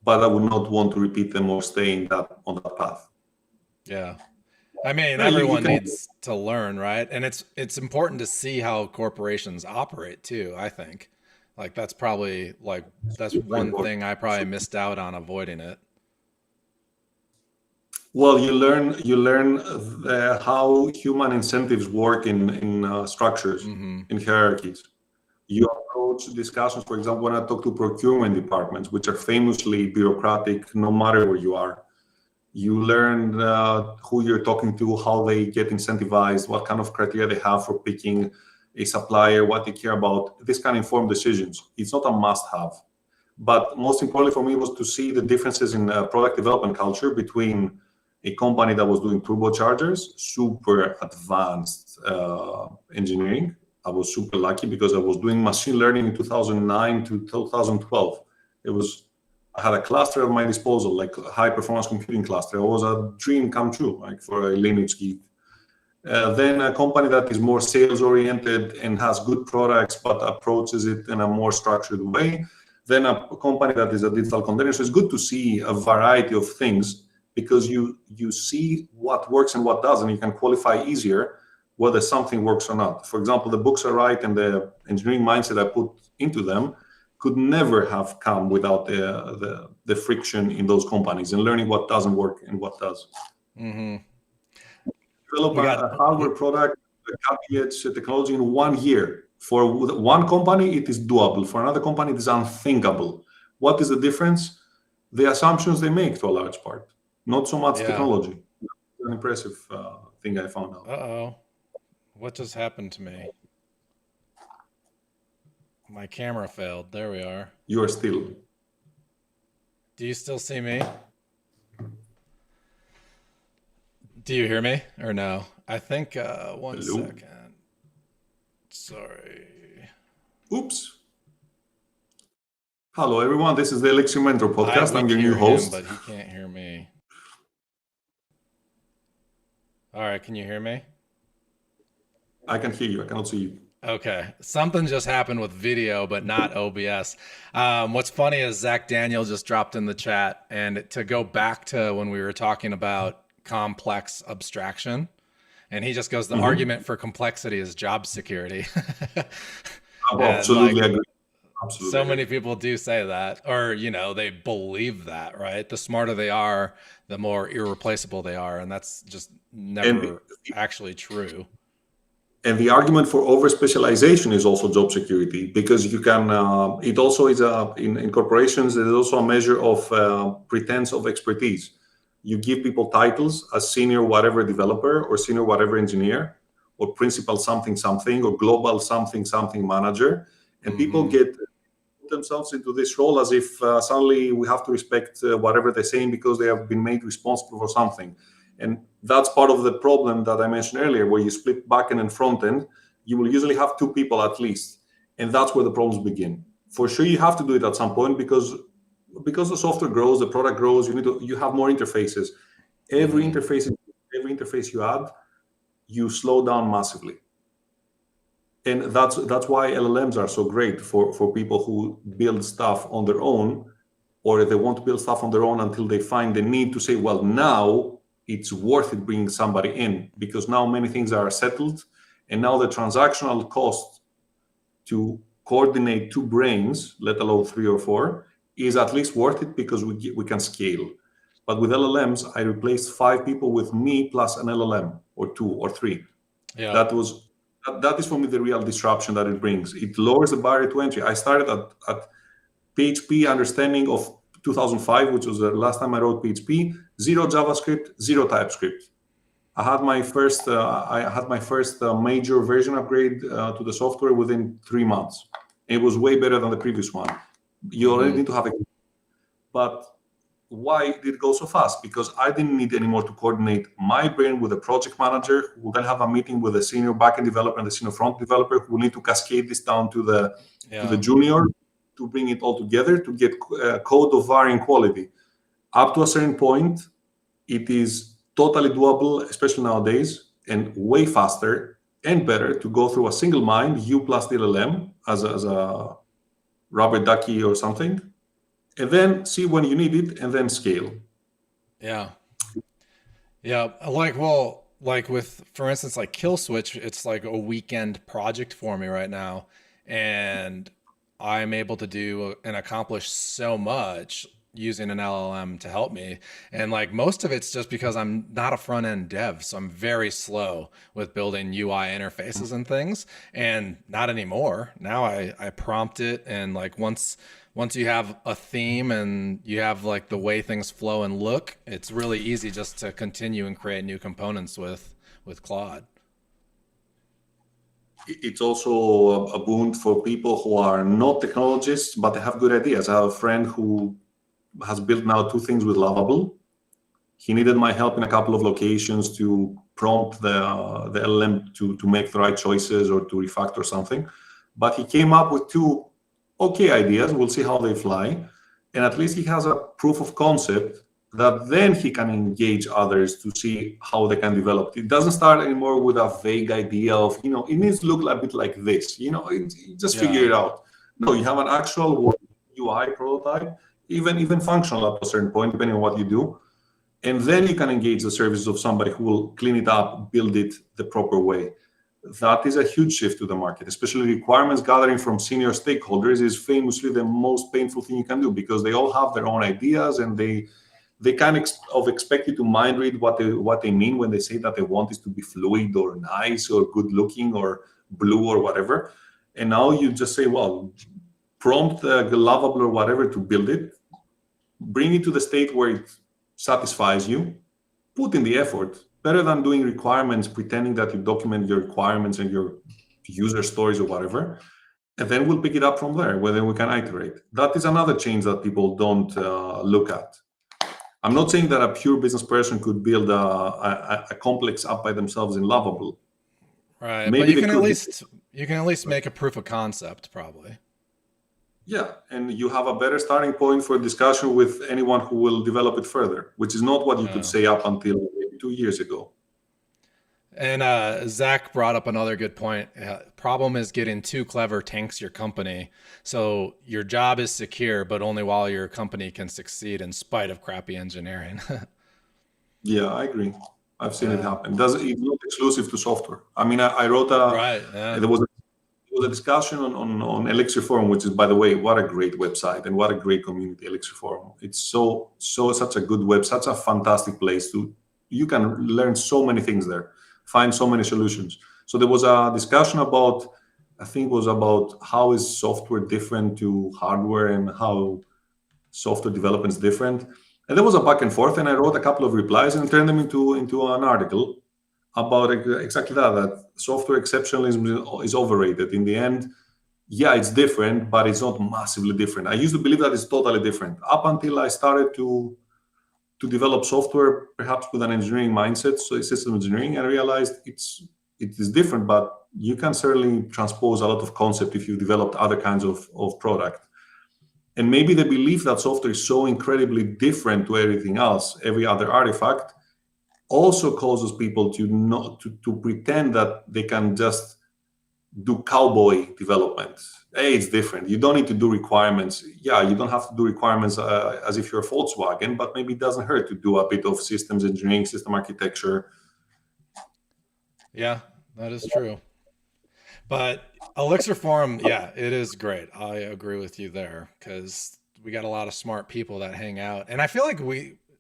but I would not want to repeat them or stay on that path. Yeah. I mean, everyone needs to learn, right? And it's important to see how corporations operate too, I think. Like that's probably that's one thing I probably missed out on avoiding it. Well, you learn how human incentives work in structures, in hierarchies. You approach discussions, for example, when I talk to procurement departments, which are famously bureaucratic, no matter where you are. You learn who you're talking to, how they get incentivized, what kind of criteria they have for picking a supplier, what they care about. This can inform decisions. It's not a must-have. But most importantly for me was to see the differences in product development culture between a company that was doing turbochargers, super advanced engineering. I was super lucky because I was doing machine learning in 2009 to 2012. I had a cluster at my disposal, like a high performance computing cluster. It was a dream come true, like for a Linux geek. Then a company that is more sales oriented and has good products, but approaches it in a more structured way. Then a company that is a digital container. So it's good to see a variety of things because you see what works and what doesn't. You can qualify easier whether something works or not. For example, the books I write and the engineering mindset I put into them could never have come without the friction in those companies and learning what doesn't work and what does. Develop a hardware product, a cutting-edge technology in 1 year. For one company, it is doable. For another company, it is unthinkable. What is the difference? The assumptions they make to a large part, not so much technology. An impressive thing I found out. Uh-oh. What just happened to me? My camera failed. There we are. You are still. Do you still see me? Do you hear me or no? I think, one Hello? second. Sorry. Oops. Hello, everyone. This is the Elixir Mentor podcast. I'm your new host. But he can't hear me. All right. Can you hear me? I can hear you. I cannot see you. Okay. Something just happened with video, but not OBS. What's funny is Zach Daniel just dropped in the chat, and to go back to when we were talking about complex abstraction, and he just goes, the argument for complexity is job security. Absolutely agree. Absolutely. So many people do say that, or, they believe that, right? The smarter they are, the more irreplaceable they are. And that's just never actually true. And the argument for over-specialization is also job security, because you can, it also is in corporations, there's also a measure of pretense of expertise. You give people titles as senior whatever developer or senior whatever engineer or principal something something or global something something manager, and people get themselves into this role as if suddenly we have to respect whatever they're saying because they have been made responsible for something. And that's part of the problem that I mentioned earlier, where you split backend and front end. You will usually have two people at least, and that's where the problems begin. For sure, you have to do it at some point because the software grows, the product grows. You have more interfaces. Every interface you add, you slow down massively. And that's why LLMs are so great for people who build stuff on their own, or they want to build stuff on their own until they find the need to say, well, now it's worth it bringing somebody in, because now many things are settled, and now the transactional cost to coordinate two brains, let alone 3 or 4, is at least worth it because we can scale. But with LLMs, I replaced 5 people with me plus an LLM, or 2 or 3. Yeah. That is for me the real disruption that it brings. It lowers the barrier to entry. I started at PHP understanding of 2005, which was the last time I wrote PHP. 0 JavaScript, 0 TypeScript. I had my first major version upgrade to the software within 3 months. It was way better than the previous one. You already need to have it. But why did it go so fast? Because I didn't need anymore to coordinate my brain with a project manager who will then have a meeting with a senior backend developer and the senior front developer who will need to cascade this down to the junior to bring it all together to get code of varying quality. Up to a certain point, it is totally doable, especially nowadays, and way faster and better to go through a single mind, you plus the LLM as a rubber ducky or something, and then see when you need it and then scale. Yeah. Like with, for instance, like Kill Switch, it's like a weekend project for me right now. And I'm able to do and accomplish so much using an LLM to help me. And like most of it's just because I'm not a front end dev. So I'm very slow with building UI interfaces and things, and not anymore. Now I prompt it, and like once you have a theme and you have like the way things flow and look, it's really easy just to continue and create new components with Claude. It's also a boon for people who are not technologists, but they have good ideas. I have a friend who has built now 2 things with Lovable. He needed my help in a couple of locations to prompt the LLM to make the right choices or to refactor something. But he came up with 2 okay ideas. We'll see how they fly. And at least he has a proof of concept that then he can engage others to see how they can develop. It doesn't start anymore with a vague idea of, it needs to look a bit like this. Just figure it out. No, you have an actual UI prototype, even functional up to a certain point, depending on what you do. And then you can engage the services of somebody who will clean it up, build it the proper way. That is a huge shift to the market, especially requirements gathering from senior stakeholders is famously the most painful thing you can do, because they all have their own ideas and they kind of expect you to mind read what they mean when they say that they want this to be fluid or nice or good looking or blue or whatever. And now you just say, well, prompt lovable or whatever to build it, bring it to the state where it satisfies you, put in the effort, better than doing requirements, pretending that you document your requirements and your user stories or whatever. And then we'll pick it up from there, where then we can iterate. That is another change that people don't look at. I'm not saying that a pure business person could build a complex app by themselves in Lovable. Right, maybe but you can at least make a proof of concept, probably. Yeah, and you have a better starting point for discussion with anyone who will develop it further, which is not what you could say up until maybe 2 years ago. And Zach brought up another good point. Problem is getting too clever tanks your company. So your job is secure, but only while your company can succeed in spite of crappy engineering. Yeah, I agree. I've seen it happen. It's not exclusive to software. I mean, I wrote there was a discussion on Elixir Forum, which is, by the way, what a great website and what a great community, Elixir Forum. It's such a good web, such a fantastic place you can learn so many things there, find so many solutions. So there was a discussion about, I think it was about how is software different to hardware and how software development is different. And there was a back and forth, and I wrote a couple of replies and turned them into an article about exactly that software exceptionalism is overrated. In the end, yeah, it's different, but it's not massively different. I used to believe that it's totally different up until I started to develop software, perhaps with an engineering mindset, so system engineering, and I realized it is different, but you can certainly transpose a lot of concept if you developed other kinds of product. And maybe the belief that software is so incredibly different to everything else, every other artifact, also causes people to pretend that they can just do cowboy development. Hey, it's different. You don't need to do requirements. Yeah, you don't have to do requirements as if you're Volkswagen, but maybe it doesn't hurt to do a bit of systems engineering, system architecture. Yeah, that is true. But Elixir Forum, yeah, it is great. I agree with you there because we got a lot of smart people that hang out. And I feel like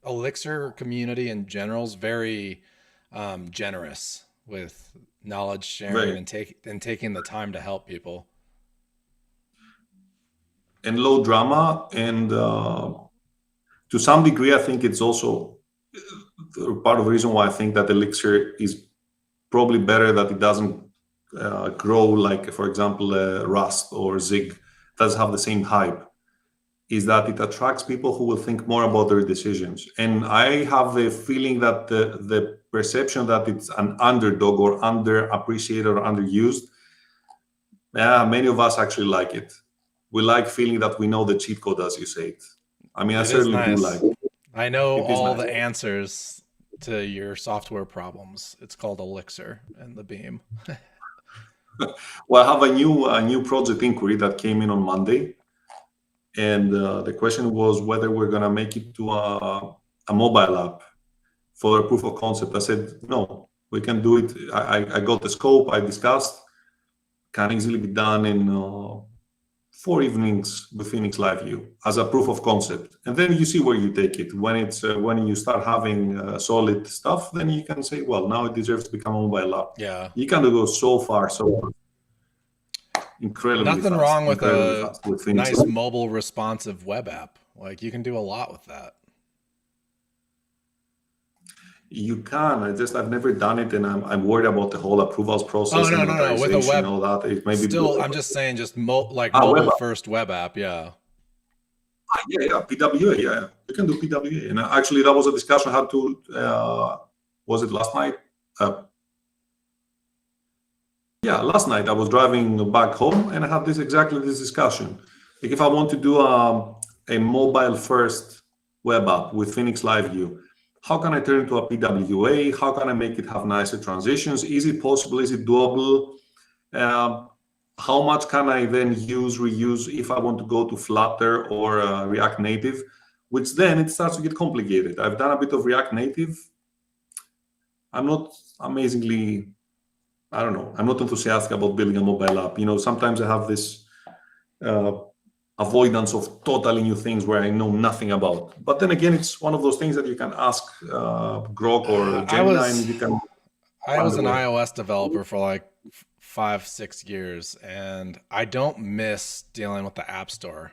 Elixir community in general is very generous with knowledge sharing and taking the time to help people. And low drama. And to some degree, I think it's also part of the reason why I think that Elixir is probably better, that it doesn't grow like, for example, Rust or Zig doesn't have the same hype, is that it attracts people who will think more about their decisions. And I have the feeling that the perception that it's an underdog or underappreciated or underused, many of us actually like it. We like feeling that we know the cheat code, as you say it. I mean, I certainly do like it. I know all the answers to your software problems. It's called Elixir and the Beam. Well, I have a new project inquiry that came in on Monday, and the question was whether we're going to make it to a mobile app for a proof of concept. I said no, we can do it. I got the scope. I discussed. Can easily be done in 4 evenings with Phoenix Live View as a proof of concept, and then you see where you take it. When you start having solid stuff, then you can say, well, now it deserves to become a mobile app. Yeah, you can go so far, so incredibly nothing fast, wrove with a nice Live. mobile responsive web app. Like, you can do a lot with that. You can. I've never done it, and I'm worried about the whole approvals process. Oh, no. With a web, all that. It may be still, I'm just saying, just mobile first web app. Yeah. Yeah, PWA. Yeah, you can do PWA. And actually, that was a discussion I had to. Was it last night? Yeah, last night I was driving back home, and I had exactly this discussion. Like, if I want to do a mobile first web app with Phoenix Live View, how can I turn it to a PWA? How can I make it have nicer transitions? Is it possible? Is it doable? How much can I then reuse if I want to go to Flutter or React Native? Which then it starts to get complicated. I've done a bit of React Native. I'm not amazingly, I don't know, I'm not enthusiastic about building a mobile app. Sometimes I have this avoidance of totally new things where I know nothing about. But then again, it's one of those things that you can ask Grok or Gemini, and you can. I was an iOS developer for like 5-6 years, and I don't miss dealing with the App Store.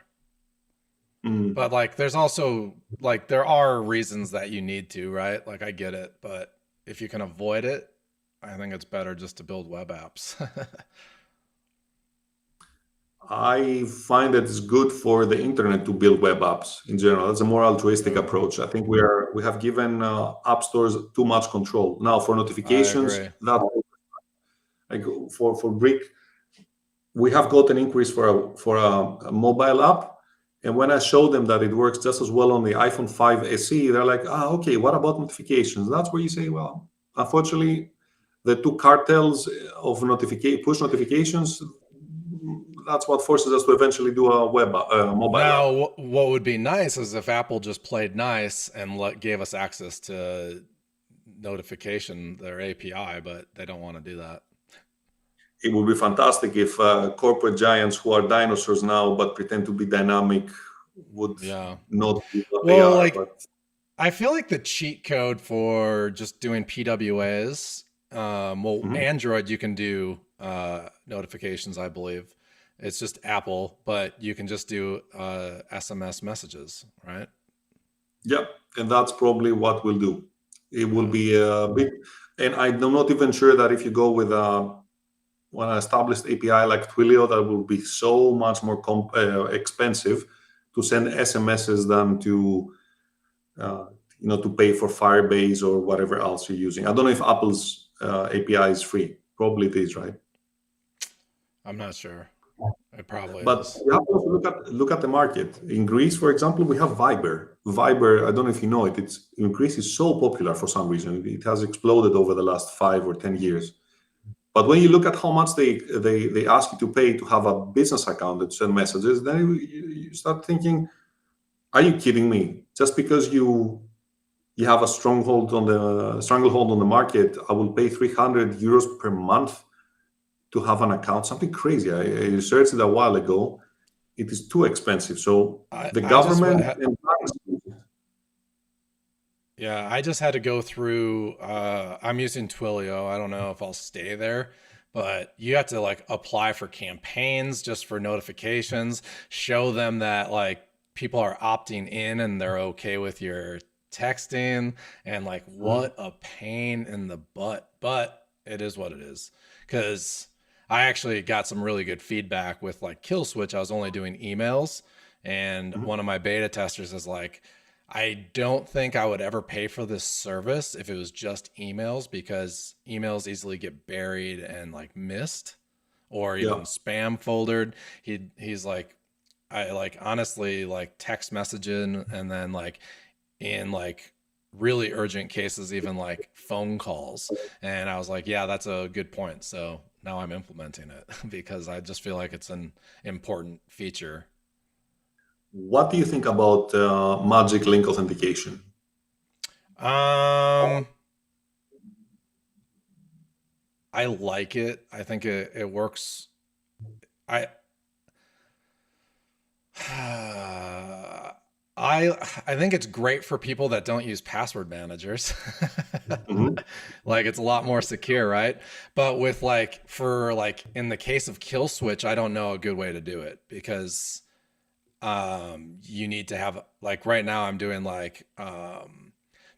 But like, there's also like, there are reasons that you need to, right? Like, I get it, but if you can avoid it, I think it's better just to build web apps. I find that it's good for the internet to build web apps in general. It's a more altruistic approach. I think we have given app stores too much control. Now for I notifications, agree. that like for Brick, we have gotten inquiries for a mobile app. And when I show them that it works just as well on the iPhone 5 SE, they're like, okay, what about notifications? That's where you say, well, unfortunately, the two cartels of push notifications, that's what forces us to eventually do a mobile app. Now, what would be nice is if Apple just played nice and gave us access to notification, their API, but they don't want to do that. It would be fantastic if corporate giants who are dinosaurs now but pretend to be dynamic would not be what they are. Like, but I feel like the cheat code for just doing PWAs, Android, you can do notifications, I believe. It's just Apple, but you can just do SMS messages, right? Yeah, and that's probably what we'll do. It will be a bit, and I'm not even sure that if you go with an established API like Twilio, that will be so much more expensive to send SMSs than to to pay for Firebase or whatever else you're using. I don't know if Apple's API is free. Probably it is, right? I'm not sure. It probably but is. You have to look at the market. In Greece, for example, we have Viber. Viber, I don't know if you know it. In Greece is so popular for some reason. It has exploded over the last 5 or 10 years. But when you look at how much they ask you to pay to have a business account that send messages, then you start thinking, are you kidding me? Just because you have a stranglehold on the market, I will pay 300 euros per month to have an account. Something crazy. I researched it a while ago. It is too expensive. So the government and banks. Yeah, I just had to go through, I'm using Twilio. I don't know if I'll stay there, but you have to like apply for campaigns just for notifications, show them that like people are opting in and they're okay with your texting, and like what a pain in the butt, but it is what it is. Because I actually got some really good feedback with like Kill Switch. I was only doing emails, and one of my beta testers is like, I don't think I would ever pay for this service if it was just emails, because emails easily get buried and like missed or even spam foldered. He's like, I like honestly like text messaging, and then like in like really urgent cases, even like phone calls. And I was like, yeah, that's a good point. So now I'm implementing it because I just feel like it's an important feature. What do you think about magic link authentication? I like it. I think it works. I think it's great for people that don't use password managers. Like it's a lot more secure, right? But with like for like in the case of Kill Switch, I don't know a good way to do it, because you need to have like right now I'm doing like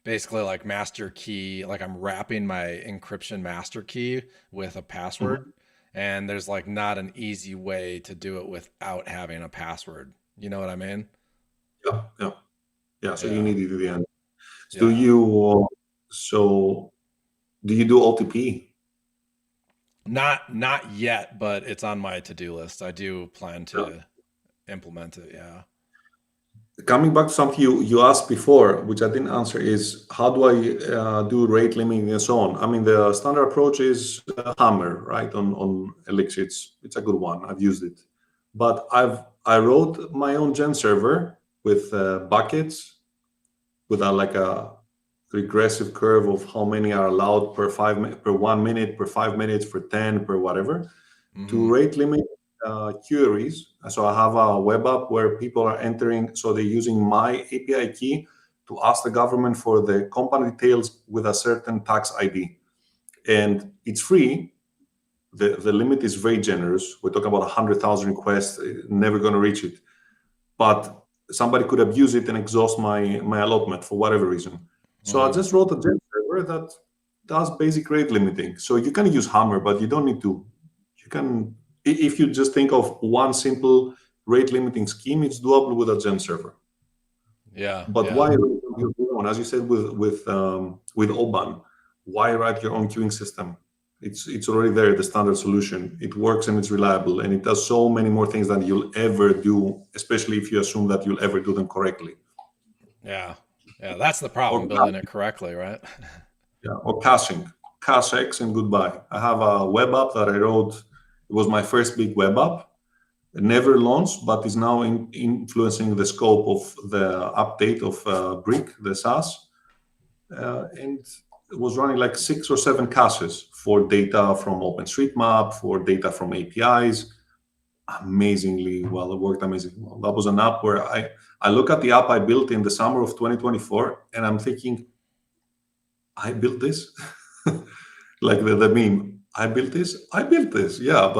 basically like master key, like I'm wrapping my encryption master key with a password, and there's like not an easy way to do it without having a password. You know what I mean? So you need it to the end. Yeah. Do you do OTP? Not yet, but it's on my to-do list. I do plan to implement it. Yeah. Coming back to something you asked before, which I didn't answer, is how do I do rate limiting and so on? I mean, the standard approach is Hammer, right? On Elixir, it's a good one. I've used it, but I wrote my own gen server with buckets with a regressive curve of how many are allowed per 1 minute, per 5 minutes, per 10, per whatever, to rate limit queries. So I have a web app where people are entering, so they're using my API key to ask the government for the company details with a certain tax ID. And it's free, the limit is very generous. We're talking about 100,000 requests, never going to reach it. But somebody could abuse it and exhaust my allotment for whatever reason. So I just wrote a Gen server that does basic rate limiting. So you can use Hammer, but you don't need to. You can, if you just think of one simple rate limiting scheme, it's doable with a Gen server. Yeah. But why write your own? As you said with Oban, why write your own queuing system? It's already there, the standard solution. It works and it's reliable, and it does so many more things than you'll ever do, especially if you assume that you'll ever do them correctly. Yeah. That's the problem, building it correctly, right? Yeah, or caching, Cachex and goodbye. I have a web app that I wrote. It was my first big web app. It never launched, but is now influencing the scope of the update of Brick, the SaaS. And it was running like 6 or 7 caches for data from OpenStreetMap, for data from APIs. Amazingly well, it worked amazingly well. That was an app where I look at the app I built in the summer of 2024, and I'm thinking, I built this? Like the meme, I built this, yeah,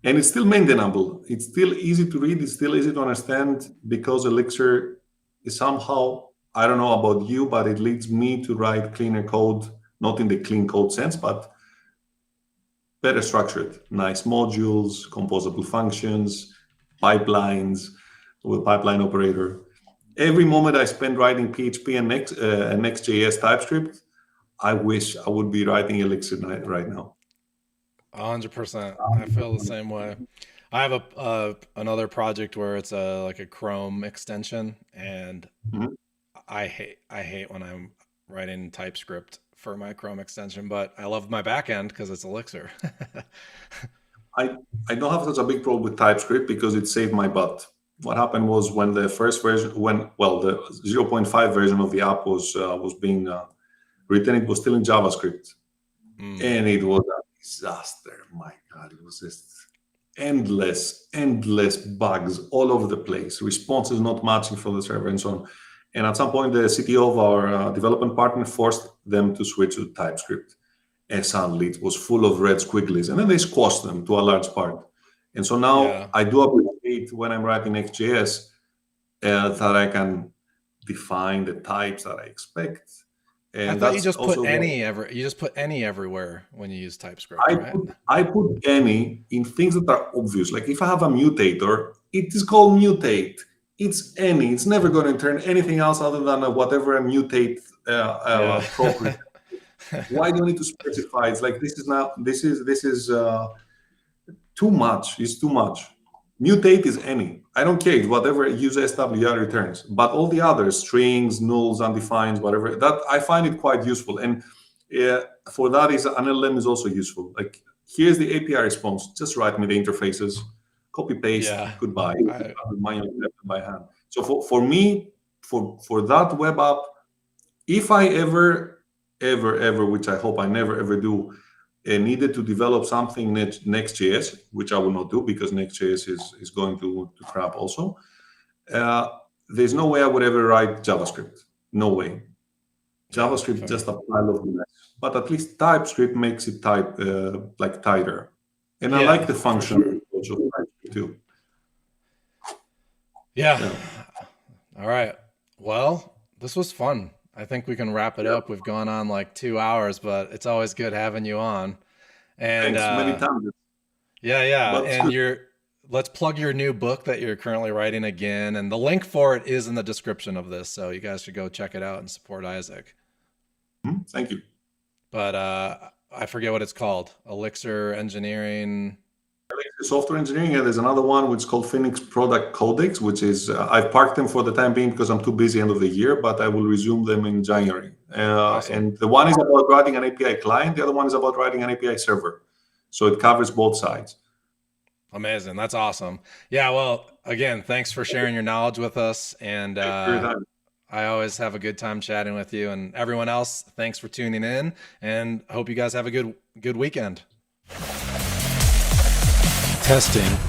and it's still maintainable. It's still easy to read, it's still easy to understand, because Elixir is somehow, I don't know about you, but it leads me to write cleaner code, not in the clean code sense, but better structured, nice modules, composable functions, pipelines with pipeline operator. Every moment I spend writing PHP and Next.js TypeScript, I wish I would be writing Elixir right now. 100%. I feel the same way. I have another project where it's like a Chrome extension, and I hate when I'm writing TypeScript for my Chrome extension, but I love my backend because it's Elixir. I don't have such a big problem with TypeScript because it saved my butt. What happened was when the first version, the 0.5 version of the app was being written, it was still in JavaScript, and it was a disaster. My God, it was just endless bugs all over the place. Responses not matching for the server and so on. And at some point, the CTO of our development partner forced them to switch to TypeScript, and suddenly it was full of red squigglies, and then they squashed them to a large part. And so now I do appreciate when I'm writing Next.js that I can define the types that I expect. And I thought you just put any everywhere when you use TypeScript, right? I put any in things that are obvious. Like if I have a mutator, it is called mutate. It's any. It's never going to return anything else other than whatever a mutate property. Why do you need to specify? It's like this is too much. It's too much. Mutate is any. I don't care. It's whatever use SWR returns. But all the others, strings, nulls, undefined, whatever, that I find it quite useful. And for that, an LLM is also useful. Like here's the API response. Just write me the interfaces, copy paste, goodbye. By hand. So for me, for that web app, if I ever, which I hope I never ever do, needed to develop something Next.js, which I will not do because Next.js is going to crap also. There's no way I would ever write JavaScript. No way. JavaScript is just a pile of mess. But at least TypeScript makes it tighter. And I like the function of TypeScript too. Yeah. All right. Well, this was fun. I think we can wrap it up. We've gone on like 2 hours, but it's always good having you on. And thanks many times. Yeah. And let's plug your new book that you're currently writing again. And the link for it is in the description of this. So you guys should go check it out and support Isaac. Thank you. But I forget what it's called. Elixir Engineering. Elixir Software Engineering, and there's another one which is called Phoenix Product Codex, which is I've parked them for the time being because I'm too busy end of the year, but I will resume them in January. Awesome. And the one is about writing an API client, the other one is about writing an API server. So it covers both sides. Amazing. That's awesome. Yeah, well, again, thanks for sharing your knowledge with us. And I always have a good time chatting with you. And everyone else, thanks for tuning in. And I hope you guys have a good weekend. Testing.